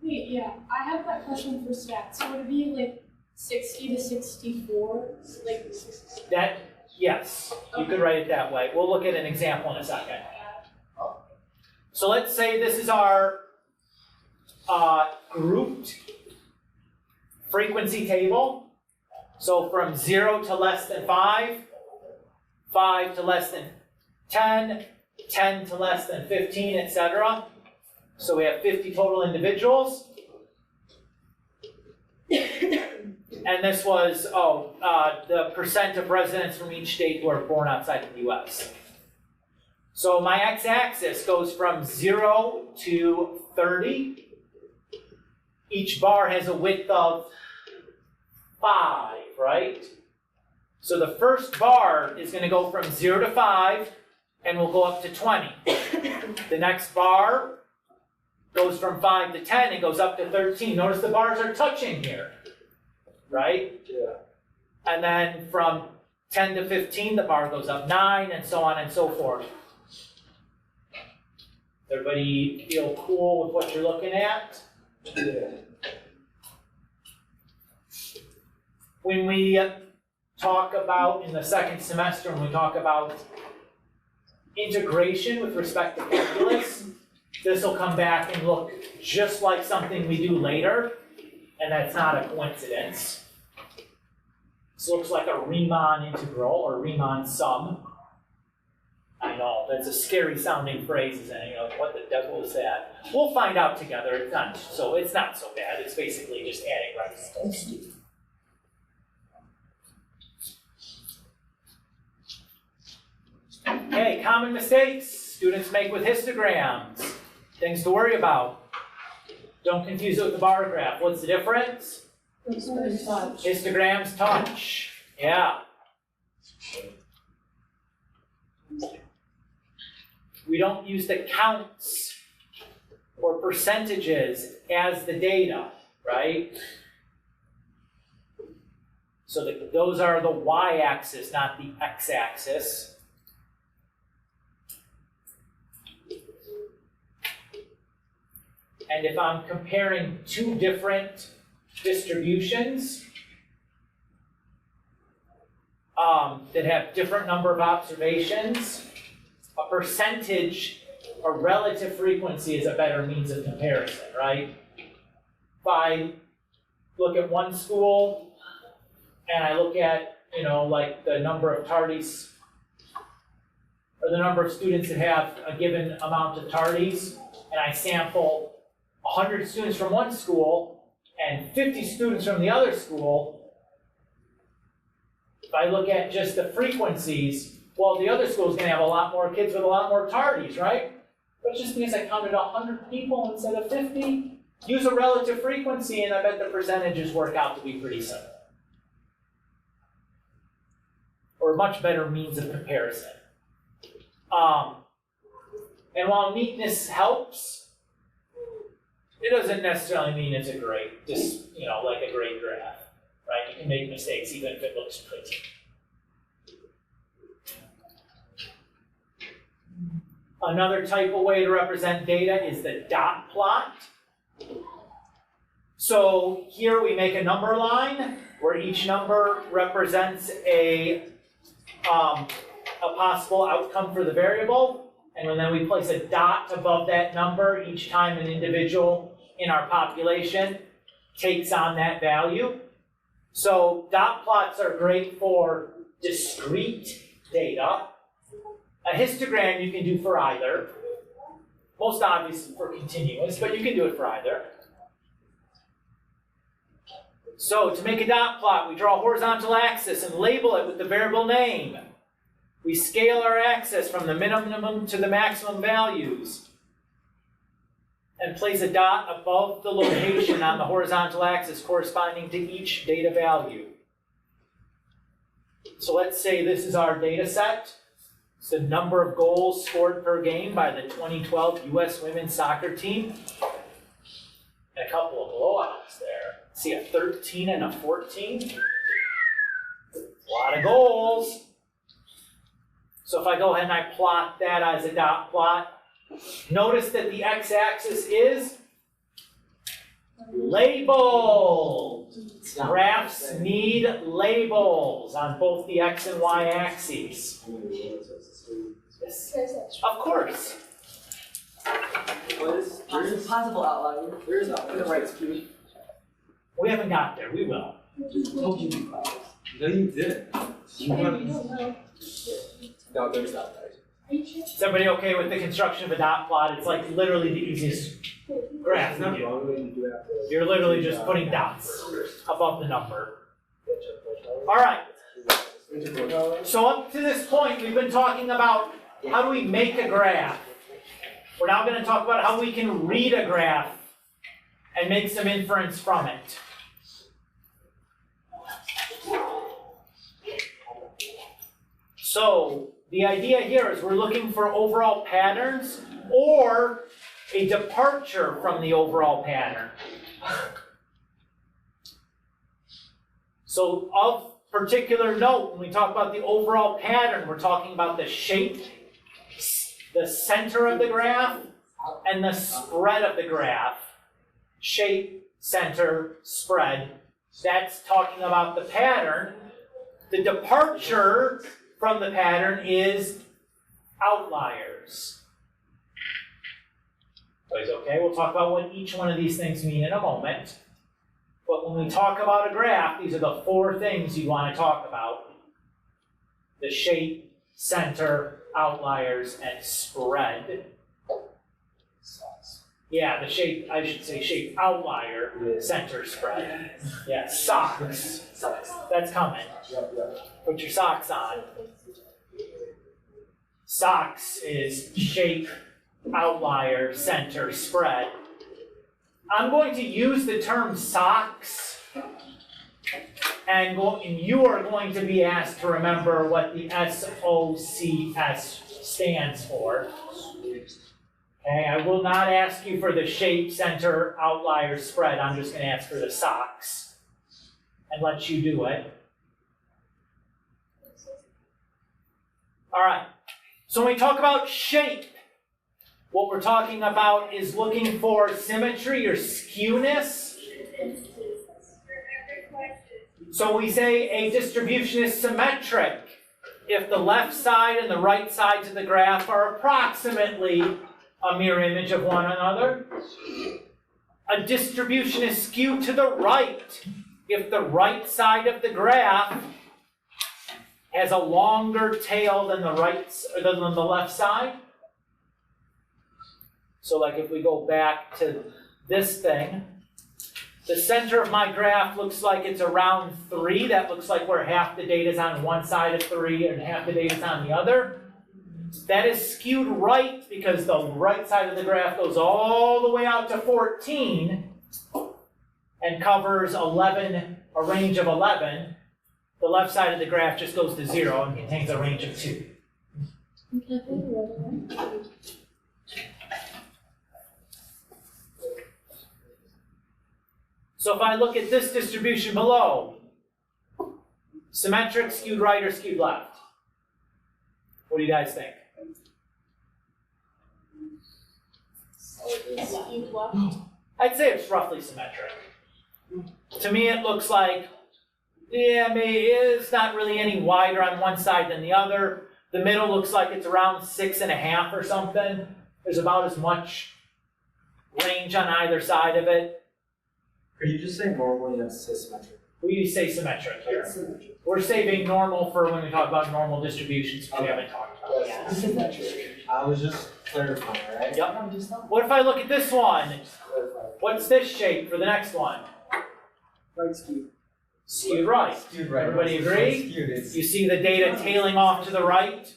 Wait, yeah, I have that question for stats. So would it be like 60 to 64? Like That, yes, you could write it that way. We'll look at an example in a second. So let's say this is our grouped frequency table. So from 0 to less than 5, 5 to less than 10, 10 to less than 15, etc. So we have 50 total individuals. And this was, the percent of residents from each state who are born outside of the US. So my x-axis goes from 0 to 30. Each bar has a width of 5, right? So the first bar is going to go from 0 to 5 and will go up to 20. The next bar goes from 5 to 10 and goes up to 13. Notice the bars are touching here, right? Yeah. And then from 10 to 15, the bar goes up 9 and so on and so forth. Everybody feel cool with what you're looking at? Yeah. When we talk about, in the second semester, when we talk about integration with respect to calculus, this will come back and look just like something we do later, and that's not a coincidence. This looks like a Riemann integral, or Riemann sum. I know, that's a scary sounding phrase, isn't it? You know, what the devil is that? We'll find out together. It's not so bad. It's basically just adding rectangles. Okay, common mistakes students make with histograms. Things to worry about. Don't confuse it with the bar graph. What's the difference? Histograms touch. Yeah. We don't use the counts or percentages as the data, right? So those are the y-axis, not the x-axis. And if I'm comparing two different distributions that have different number of observations, a percentage, a relative frequency is a better means of comparison, right? If I look at one school and I look at, like the number of tardies, or the number of students that have a given amount of tardies, and I sample 100 students from one school and 50 students from the other school, if I look at just the frequencies, well, the other school is going to have a lot more kids with a lot more tardies, right? But just because I counted 100 people instead of 50, use a relative frequency and I bet the percentages work out to be pretty similar. Or a much better means of comparison. And while neatness helps, it doesn't necessarily mean it's a great, like a great graph, right? You can make mistakes even if it looks pretty. Another type of way to represent data is the dot plot. So here we make a number line where each number represents a possible outcome for the variable, and then we place a dot above that number each time an individual in our population takes on that value. So dot plots are great for discrete data. A histogram you can do for either. Most obviously for continuous, but you can do it for either. So to make a dot plot, we draw a horizontal axis and label it with the variable name. We scale our axis from the minimum to the maximum values and place a dot above the location on the horizontal axis corresponding to each data value. So let's say this is our data set. It's the number of goals scored per game by the 2012 U.S. women's soccer team. And a couple of blowouts there. See a 13 and a 14. A lot of goals. So if I go ahead and I plot that as a dot plot, notice that the x-axis is labeled. Graphs need labels on both the x and y axes. Yes. Of course. Possible outlier. Where's the right speed? We haven't got there. We will. Told you. No, you didn't. No, there's not right. Is everybody okay with the construction of a dot plot? It's like literally the easiest graph to do. You're literally just putting dots above the number. All right. So up to this point, we've been talking about how do we make a graph. We're now going to talk about how we can read a graph and make some inference from it. So the idea here is we're looking for overall patterns or a departure from the overall pattern. So of particular note, when we talk about the overall pattern, we're talking about the shape, the center of the graph, and the spread of the graph. Shape, center, spread. That's talking about the pattern. The departure from the pattern is outliers. Okay, we'll talk about what each one of these things mean in a moment. But when we talk about a graph, these are the four things you want to talk about. The shape, center, outliers, and spread. Yeah, the shape, I should say shape, outlier, center, spread. Yeah, socks. That's coming. Put your socks on. Socks is shape, outlier, center, spread. I'm going to use the term socks, and you are going to be asked to remember what the SOCS stands for. Okay, I will not ask you for the shape, center, outlier, spread. I'm just going to ask for the socks and let you do it. All right, so when we talk about shape, what we're talking about is looking for symmetry or skewness. So we say a distribution is symmetric if the left side and the right sides of the graph are approximately a mirror image of one another. A distribution is skewed to the right if the right side of the graph has a longer tail than the left side. So like if we go back to this thing, the center of my graph looks like it's around 3. That looks like where half the data is on one side of 3 and half the data is on the other. That is skewed right because the right side of the graph goes all the way out to 14 and covers 11, a range of 11. The left side of the graph just goes to 0 and contains a range of 2. So if I look at this distribution below, symmetric, skewed right, or skewed left? What do you guys think? I'd say it's roughly symmetric. To me it looks like, yeah, maybe it's not really any wider on one side than the other. The middle looks like it's around 6.5 or something. There's about as much range on either side of it. Are you just saying normally that's symmetric? We say symmetric here. We're saving normal for when we talk about normal distributions, we haven't talked about that. Symmetric. I was just clarifying, right? Yep. What if I look at this one? What's this shape for the next one? Right skewed. Skewed right. Skewed right. Everybody agree? You see the data tailing off to the right?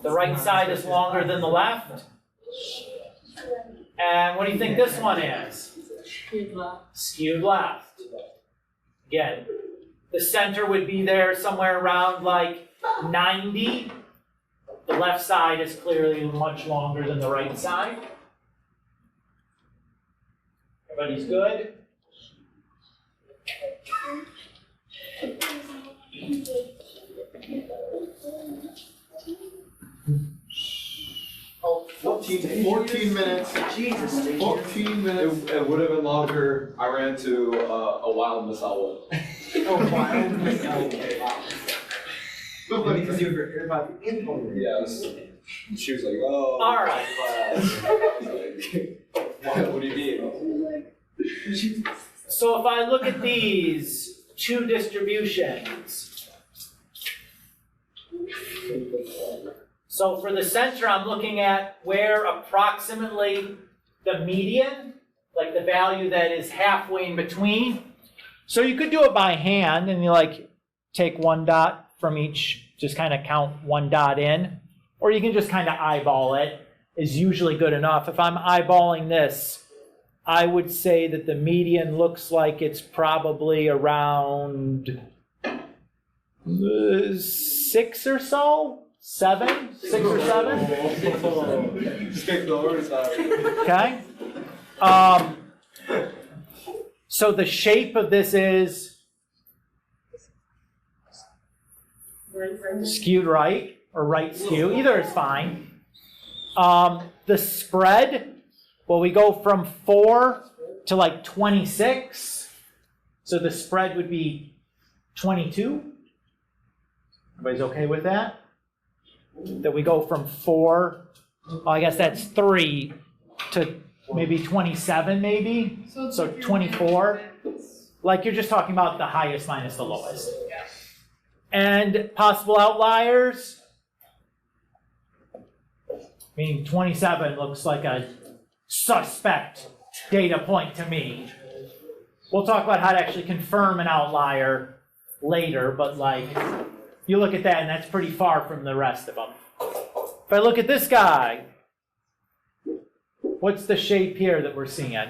The right side is longer than the left. And what do you think this one is? Skewed left. Skewed left. Again, the center would be there somewhere around like 90. The left side is clearly much longer than the right side. Everybody's good? Oh, 14 minutes. Jesus. 14 minutes. It would have been longer. I ran into a wild Miss Elwood. Oh, wow. Because you were about the info. Yes. She was like, oh. All right. What do you mean? So if I look at these two distributions, so for the center, I'm looking at where approximately the median, like the value that is halfway in between. So you could do it by hand, and you're like, take one dot from each, just kind of count one dot in, or you can just kind of eyeball it, is usually good enough. If I'm eyeballing this, I would say that the median looks like it's probably around 6 or so? 7? 6 or 7? Okay. So the shape of this is skewed right or right skew. Either is fine. The spread, well, we go from 4 to like 26. So the spread would be 22. Everybody's okay with that? That we go from 4, well, I guess that's 3 to maybe 27 maybe. So 24. Like you're just talking about the highest minus the lowest. And possible outliers. I mean, 27 looks like a suspect data point to me. We'll talk about how to actually confirm an outlier later, but like, you look at that and that's pretty far from the rest of them. If I look at this guy, what's the shape here that we're seeing?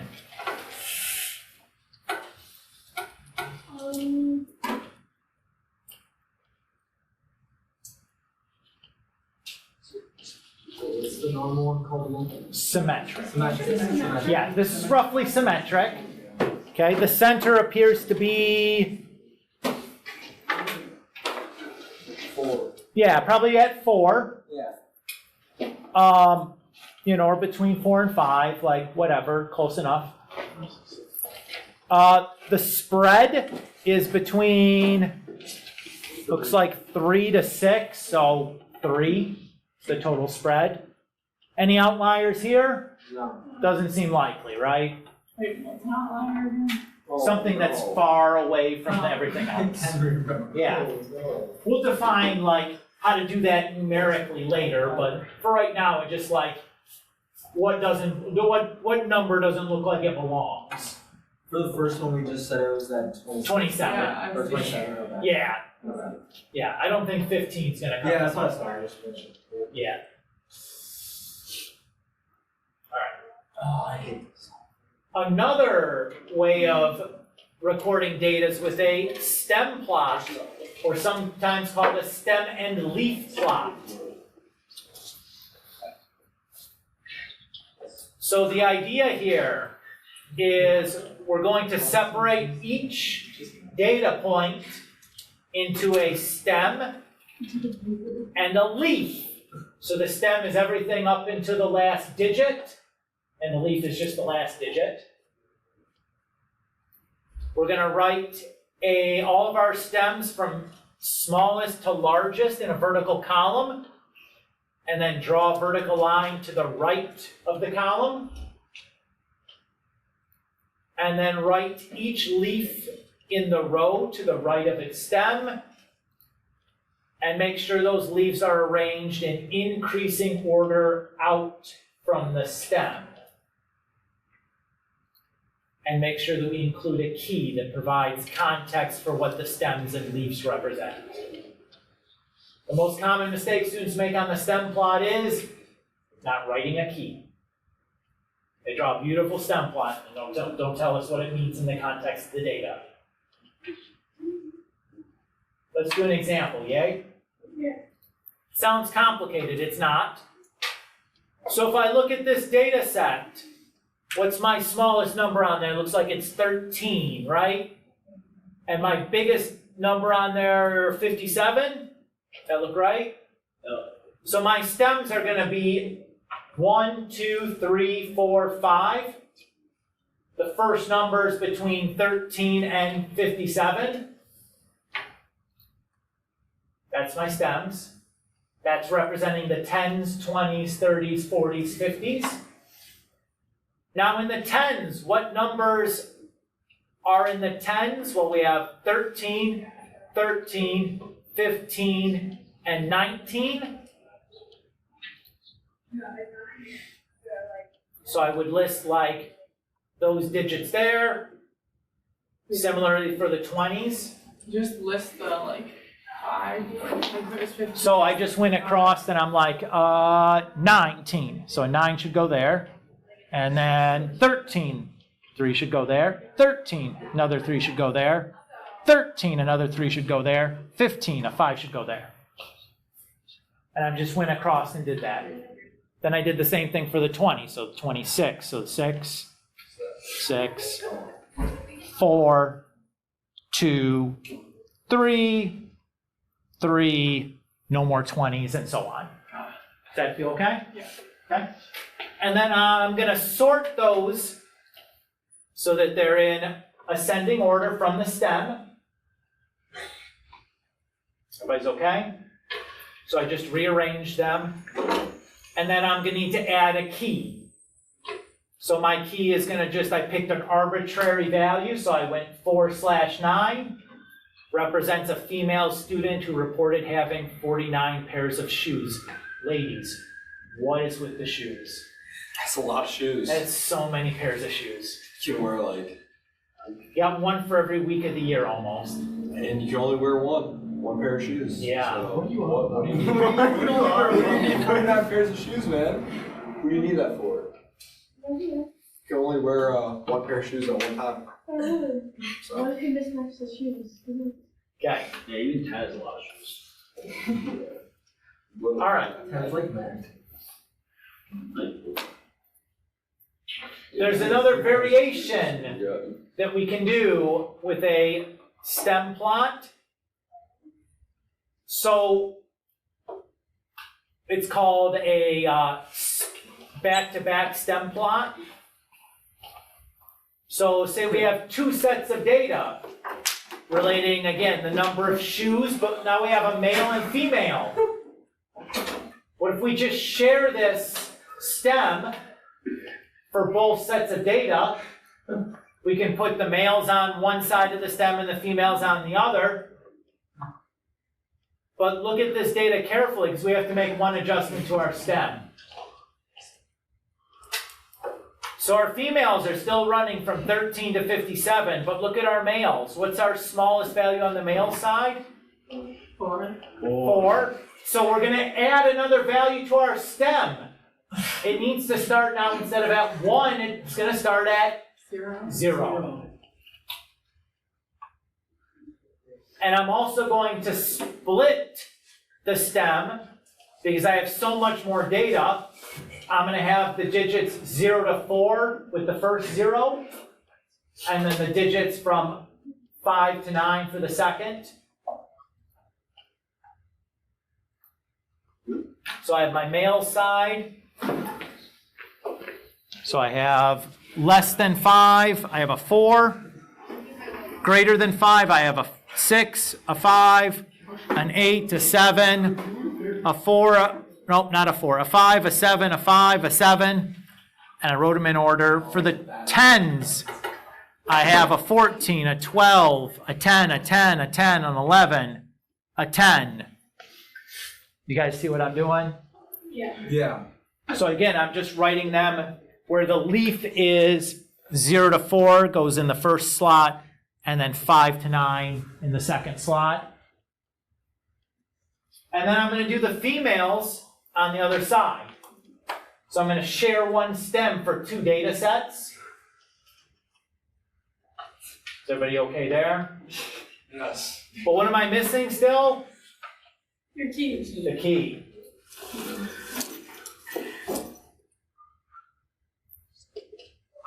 What's the normal one called? Symmetric. Symmetric. Yeah, this is roughly symmetric. Okay, the center appears to be 4. Yeah, probably at 4. Yeah. You know, or between 4 and 5, like whatever, close enough. The spread is between, looks like 3 to 6, so 3 is the total spread. Any outliers here? No. Doesn't seem likely, right? Wait, what's not liar again? Something that's far away from everything else. Yeah. We'll define like how to do that numerically later, but for right now, it's just like what number doesn't look like it belongs. For the first one, we just said it was that 27. Yeah, Or 27. Okay. Yeah. Okay. Yeah. I don't think 15 is gonna come. Yeah, that's what I started. Yeah. Oh, I hate this. Another way of recording data is with a stem plot, or sometimes called a stem and leaf plot. So the idea here is we're going to separate each data point into a stem and a leaf. So the stem is everything up into the last digit, and the leaf is just the last digit. We're going to write all of our stems from smallest to largest in a vertical column, and then draw a vertical line to the right of the column. And then write each leaf in the row to the right of its stem, and make sure those leaves are arranged in increasing order out from the stem. And make sure that we include a key that provides context for what the stems and leaves represent. The most common mistake students make on the stem plot is not writing a key. They draw a beautiful stem plot and don't tell us what it means in the context of the data. Let's do an example, yay? Yeah. Sounds complicated, it's not. So if I look at this data set, what's my smallest number on there? It looks like it's 13, right? And my biggest number on there, 57? That look right? So my stems are going to be 1, 2, 3, 4, 5. The first number is between 13 and 57. That's my stems. That's representing the 10s, 20s, 30s, 40s, 50s. Now in the 10s, what numbers are in the 10s? Well, we have 13, 13, 15, and 19. So I would list like those digits there. Similarly for the 20s. Just list the like 5, like there's 15. So I just went across and I'm like, 19. So a 9 should go there. And then 13, 3 should go there. 13, another 3 should go there. 13, another 3 should go there. 15, a 5 should go there. And I just went across and did that. Then I did the same thing for the 20, so 26. So 6, 6, 4, 2, 3, 3, no more 20s, and so on. Does that feel okay? Yeah. Okay. And then I'm going to sort those so that they're in ascending order from the stem. Everybody's okay? So I just rearranged them. And then I'm going to need to add a key. So my key is going to just, I picked an arbitrary value, so I went 4/9. Represents a female student who reported having 49 pairs of shoes. Ladies, what is with the shoes? That's a lot of shoes. That's so many pairs of shoes. You can wear like, You got one for every week of the year almost. and you can only wear one pair of shoes. Yeah. So, what do you need? What do you need 49 pairs of shoes, man? What do you need that for? You can only wear one pair of shoes at one time. So. What if you mismatch the shoes? Okay. Yeah, even Ted has a lot of shoes. All right. Sounds like that. There's another variation that we can do with a stem plot. So it's called a back-to-back stem plot. So say we have two sets of data relating, again, the number of shoes, but now we have a male and female. What if we just share this stem for both sets of data? We can put the males on one side of the stem and the females on the other. But look at this data carefully because we have to make one adjustment to our stem. So our females are still running from 13 to 57, but look at our males. What's our smallest value on the male side? 4. 4. So we're going to add another value to our stem. It needs to start now, instead of at 1, it's going to start at 0. And I'm also going to split the stem because I have so much more data. I'm going to have the digits 0 to 4 with the first 0, and then the digits from 5 to 9 for the second. So I have my male side. So I have less than 5, I have a 4. Greater than 5, I have a 6, a 5, an 8, a 7, a 4, nope, not a 4, a 5, a 7, a 5, a 7. And I wrote them in order. For the 10s, I have a 14, a 12, a 10, a 10, a 10, an 11, a 10. You guys see what I'm doing? Yeah. So again, I'm just writing them where the leaf is 0 to 4 goes in the first slot, and then 5 to 9 in the second slot. And then I'm going to do the females on the other side. So I'm going to share one stem for 2 data sets. Is everybody okay there? Yes. But what am I missing still? Your key. The key.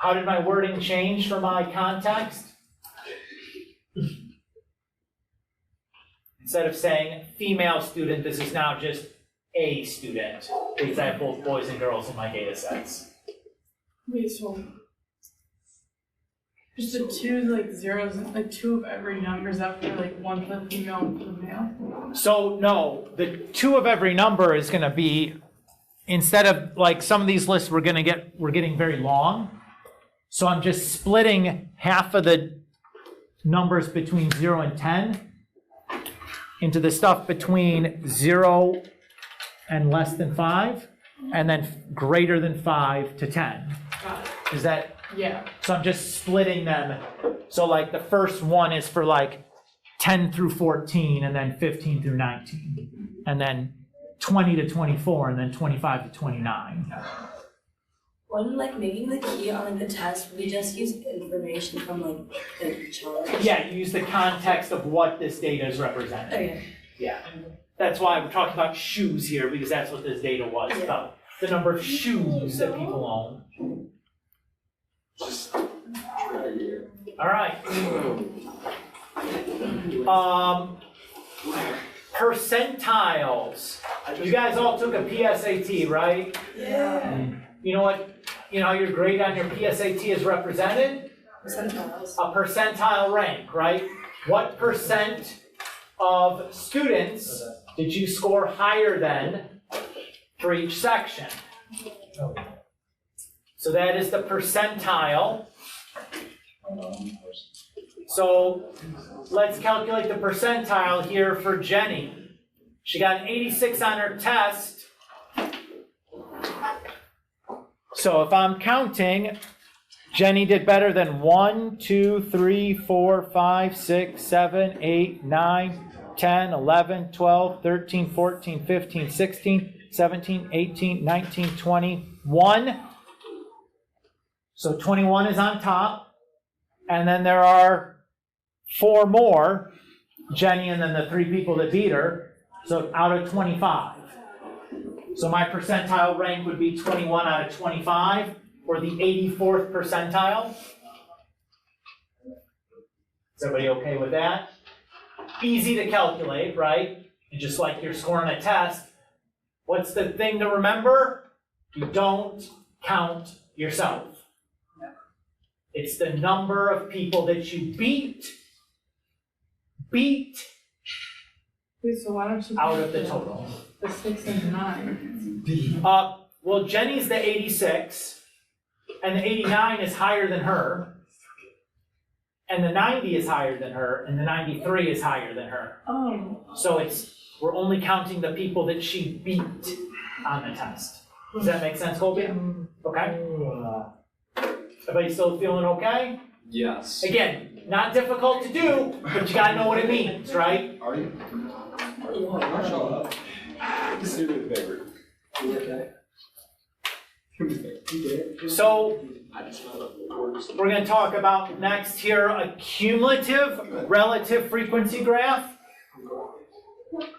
How did my wording change for my context? Instead of saying female student, this is now just a student, because I have both boys and girls in my data sets. Wait, so just the 2 like zeros, like 2 of every number is after like 1 for the female and 1 for the male? So no, the 2 of every number is going to be, instead of like some of these lists we're getting very long. So I'm just splitting half of the numbers between 0 and 10 into the stuff between 0 and less than 5, and then greater than 5 to 10. Got it. Is that? Yeah. So I'm just splitting them. So like the first one is for like 10 through 14, and then 15 through 19, and then 20 to 24, and then 25 to 29. When making the key on the test, we just use information from the chart. Yeah, you use the context of what this data is representing. Okay. Yeah, that's why we're talking about shoes here, because that's what this data was, about the number of shoes that people own. All right. Percentiles. You guys all took a PSAT, right? Yeah. You know what? You know how your grade on your PSAT is represented? Percentiles. A percentile rank, right? What percent of students did you score higher than for each section? So that is the percentile. So let's calculate the percentile here for Jenny. She got an 86 on her test. So if I'm counting, Jenny did better than 1, 2, 3, 4, 5, 6, 7, 8, 9, 10, 11, 12, 13, 14, 15, 16, 17, 18, 19, 21. So 21 is on top. And then there are 4 more, Jenny and then the 3 people that beat her, so out of 25. So my percentile rank would be 21 out of 25, or the 84th percentile. Is everybody okay with that? Easy to calculate, right? And just like you're scoring a test, what's the thing to remember? You don't count yourself. It's the number of people that you beat Wait, so why don't you out of the total. the 6 and 9? Well, Jenny's the 86, and the 89 is higher than her, and the 90 is higher than her, and the 93 is higher than her. Oh. So we're only counting the people that she beat on the test. Does that make sense, Colby? Okay. Everybody still feeling okay? Yes. Again, not difficult to do, but you gotta know what it means, right? Are you? Shut up. Just do me a favor. You okay? So, we're going to talk about next here a cumulative relative frequency graph.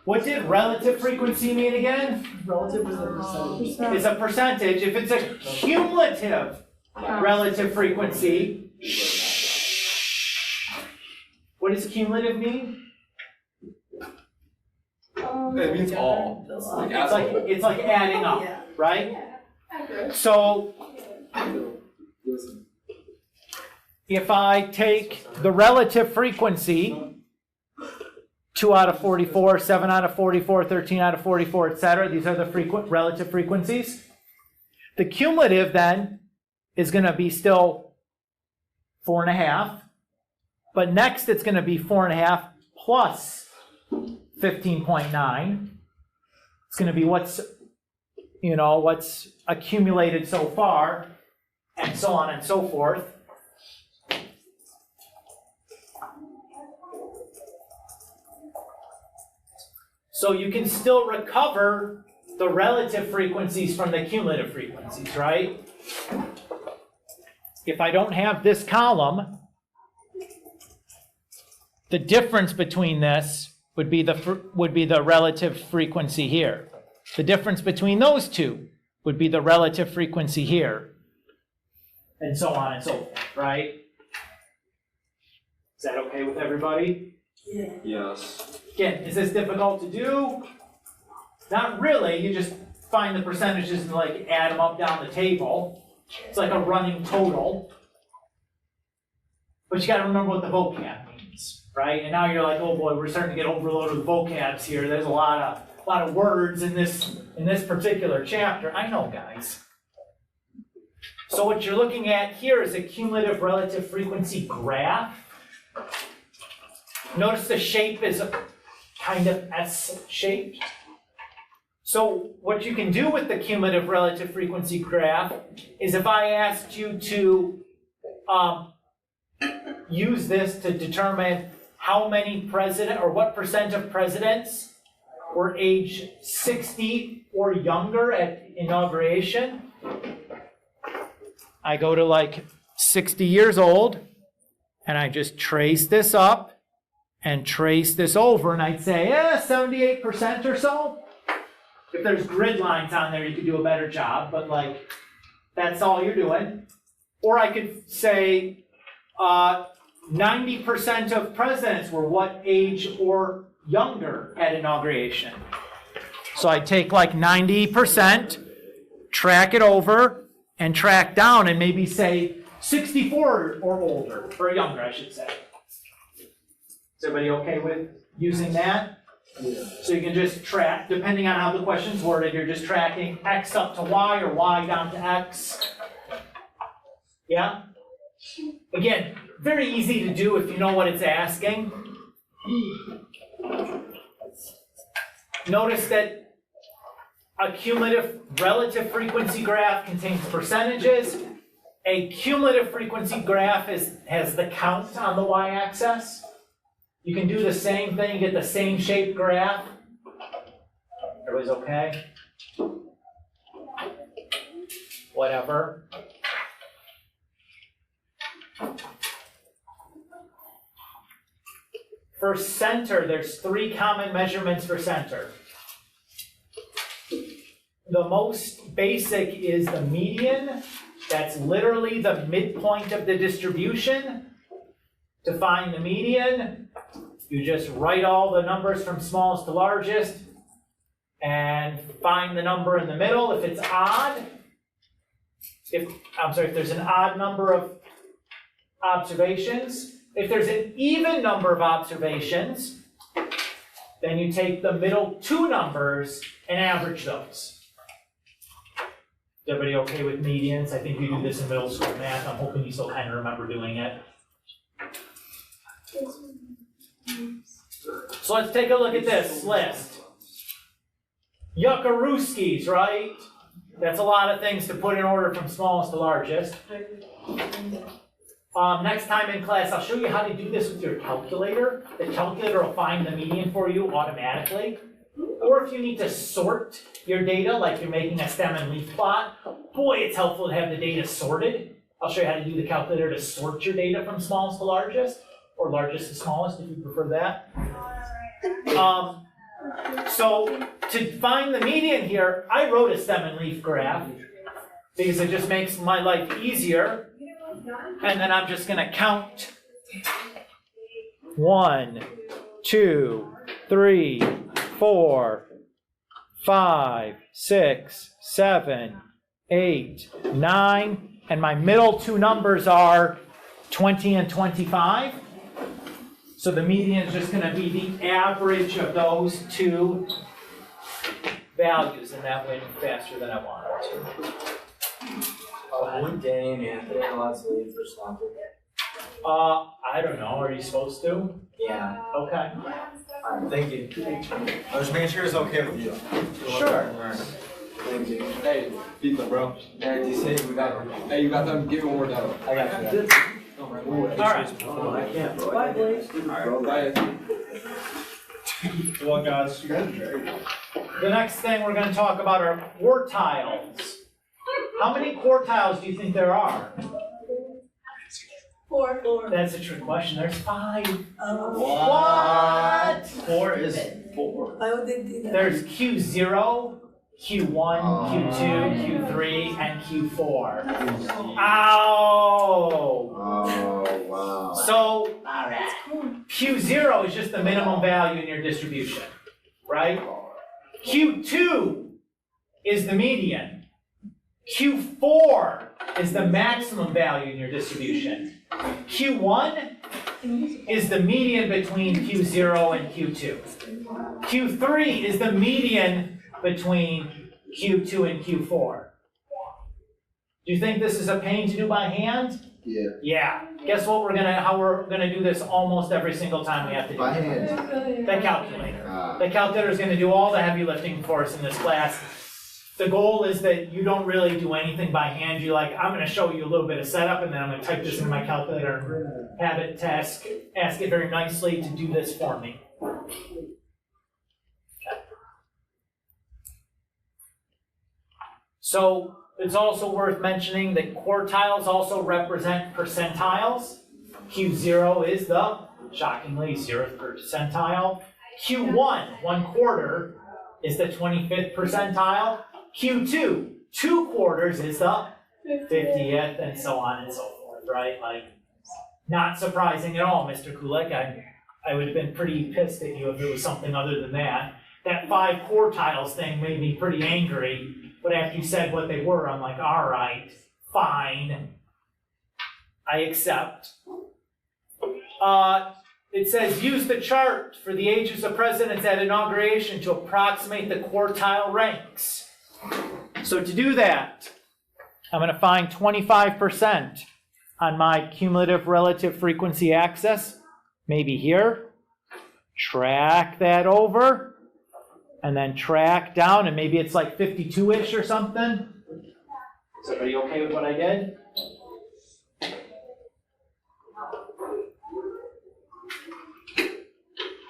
What did relative frequency mean again? Relative is a percentage. It's a percentage. If it's a cumulative relative frequency, what does cumulative mean? It means all. It's like adding up, right? So, if I take the relative frequency, 2 out of 44, 7 out of 44, 13 out of 44, etc., these are the relative frequencies. The cumulative then is going to be still 4.5, but next it's going to be 4.5 plus 15.9. It's going to be what's accumulated so far, and so on and so forth. So you can still recover the relative frequencies from the cumulative frequencies, right? If I don't have this column, the difference between this would be the relative frequency here. The difference between those two would be the relative frequency here. And so on and so forth, right? Is that okay with everybody? Yeah. Yes. Again, is this difficult to do? Not really. You just find the percentages and add them up down the table. It's like a running total. But you got to remember what the vocab means, right? And now you're like, oh boy, we're starting to get overloaded with vocabs here. There's a lot of words in this particular chapter. I know, guys. So what you're looking at here is a cumulative relative frequency graph. Notice the shape is kind of S-shaped. So what you can do with the cumulative relative frequency graph is if I asked you to use this to determine how many president, or what percent of presidents were age 60 or younger at inauguration. I go to like 60 years old, and I just trace this up and trace this over, and I'd say, 78% or so. If there's grid lines on there, you could do a better job, but like, that's all you're doing. Or I could say 90% of presidents were what age or younger at inauguration. So I take like 90%, track it over, and track down, and maybe say 64 or older, or younger, I should say. Is everybody okay with using that? Yeah. So you can just track, depending on how the question's worded, you're just tracking X up to Y or Y down to X. Yeah? Again, very easy to do if you know what it's asking. Notice that a cumulative relative frequency graph contains percentages. A cumulative frequency graph has the count on the y-axis. You can do the same thing, get the same shaped graph. Everybody's okay? Whatever. For center, there's 3 common measurements for center. The most basic is the median. That's literally the midpoint of the distribution. To find the median, you just write all the numbers from smallest to largest and find the number in the middle. If it's odd, if there's an odd number of observations, if there's an even number of observations, then you take the middle 2 numbers and average those. Is everybody okay with medians? I think we do this in middle school math. I'm hoping you still kind of remember doing it. So let's take a look at this list. Yuckarooskies, right? That's a lot of things to put in order from smallest to largest. Next time in class, I'll show you how to do this with your calculator. The calculator will find the median for you automatically. Or if you need to sort your data, like you're making a stem and leaf plot, boy, it's helpful to have the data sorted. I'll show you how to do the calculator to sort your data from smallest to largest, or largest to smallest if you prefer that. So to find the median here, I wrote a stem and leaf graph because it just makes my life easier. And then I'm just going to count 1, 2, 3, 4, 5, 6, 7, 8, 9, and my middle 2 numbers are 20 and 25. So the median is just going to be the average of those 2 values, and that went faster than I wanted to. Would Danny and Anthony allowed to leave for soccer? I don't know. Are you supposed to? Yeah. Okay. Alright, thank you. I was making sure it's okay with you. Sure. Alright. Thank you. Hey, pizza, bro. Hey, DC, we got it. Hey, you got them? Give me one more down. I got you. Alright. Oh, I can't. Bye, Blaze. Alright, bye. Well, guys, The next thing we're going to talk about are quartiles. How many quartiles do you think there are? 4. That's a trick question. There's 5. What? 4 is 4. Why would they do that? There's Q0, Q1, Q2, Q3, and Q4. Ow! Oh, wow. So Q0 is just the minimum value in your distribution, right? Q2 is the median. Q4 is the maximum value in your distribution. Q1 is the median between Q0 and Q2. Q3 is the median between Q2 and Q4. Do you think this is a pain to do by hand? Yeah. Yeah. Guess what how we're gonna do this almost every single time we have to do By it? hand. The calculator. The calculator is gonna do all the heavy lifting for us in this class. the goal is that you don't really do anything by hand. You like, I'm gonna show you a little bit of setup and then I'm gonna type this in my calculator and have it ask it very nicely to do this for me. So it's also worth mentioning that quartiles also represent percentiles. Q0 is the, shockingly, 0th percentile. Q1, 1/4, is the 25th percentile. Q2, 2/4 is the 50th, and so on and so forth, right? Like, not surprising at all, Mr. Kulik. I would have been pretty pissed at you if it was something other than that. That 5 quartiles thing made me pretty angry. But after you said what they were, I'm like, all right, fine. I accept. It says, use the chart for the ages of presidents at inauguration to approximate the quartile ranks. So to do that, I'm going to find 25% on my cumulative relative frequency axis, maybe here. Track that over. And then track down, and maybe it's like 52-ish or something. Is everybody okay with what I did?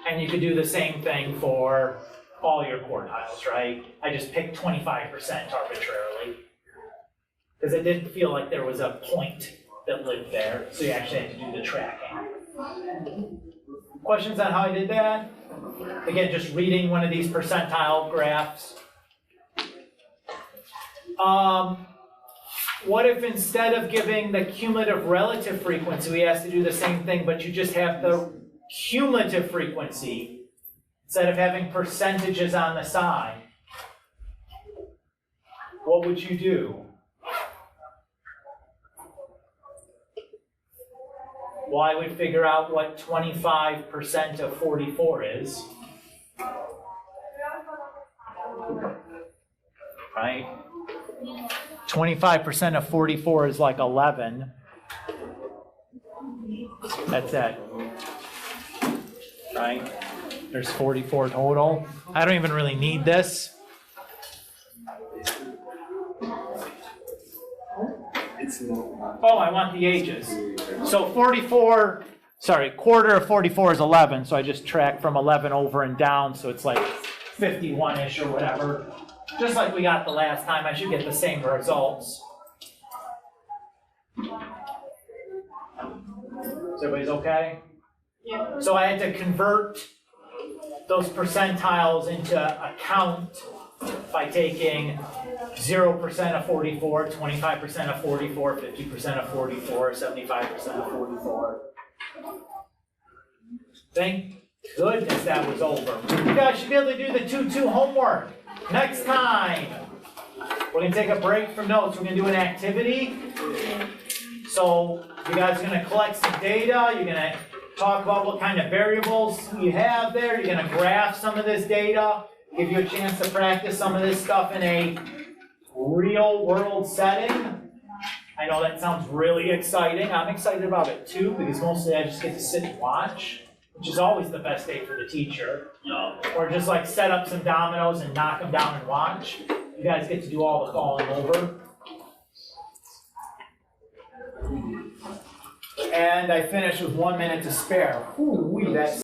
And you could do the same thing for all your quartiles, right? I just picked 25% arbitrarily. Because it didn't feel like there was a point that lived there, so you actually had to do the tracking. Questions on how I did that? Again, just reading one of these percentile graphs. What if instead of giving the cumulative relative frequency, we asked to do the same thing, but you just have the cumulative frequency instead of having percentages on the side? What would you do? Well, I would figure out what 25% of 44 is. Right? 25% of 44 is like 11. That's it. Right? There's 44 total. I don't even really need this. Oh, I want the ages. So 44, sorry, quarter of 44 is 11, so I just track from 11 over and down, so it's like 51-ish or whatever. Just like we got the last time, I should get the same results. So everybody's okay? Yeah. So I had to convert those percentiles into a count by taking 0% of 44, 25% of 44, 50% of 44, 75% of 44. Thank goodness that was over. You guys should be able to do the 2-2 homework. Next time, we're going to take a break from notes. We're going to do an activity. So you guys are going to collect some data. You're going to talk about what kind of variables you have there. You're going to graph some of this data. Give you a chance to practice some of this stuff in a real world setting. I know that sounds really exciting. I'm excited about it too, because mostly I just get to sit and watch, which is always the best day for the teacher. Or just like set up some dominoes and knock them down and watch. You guys get to do all the falling over. And I finished with 1 minute to spare. Ooh, that's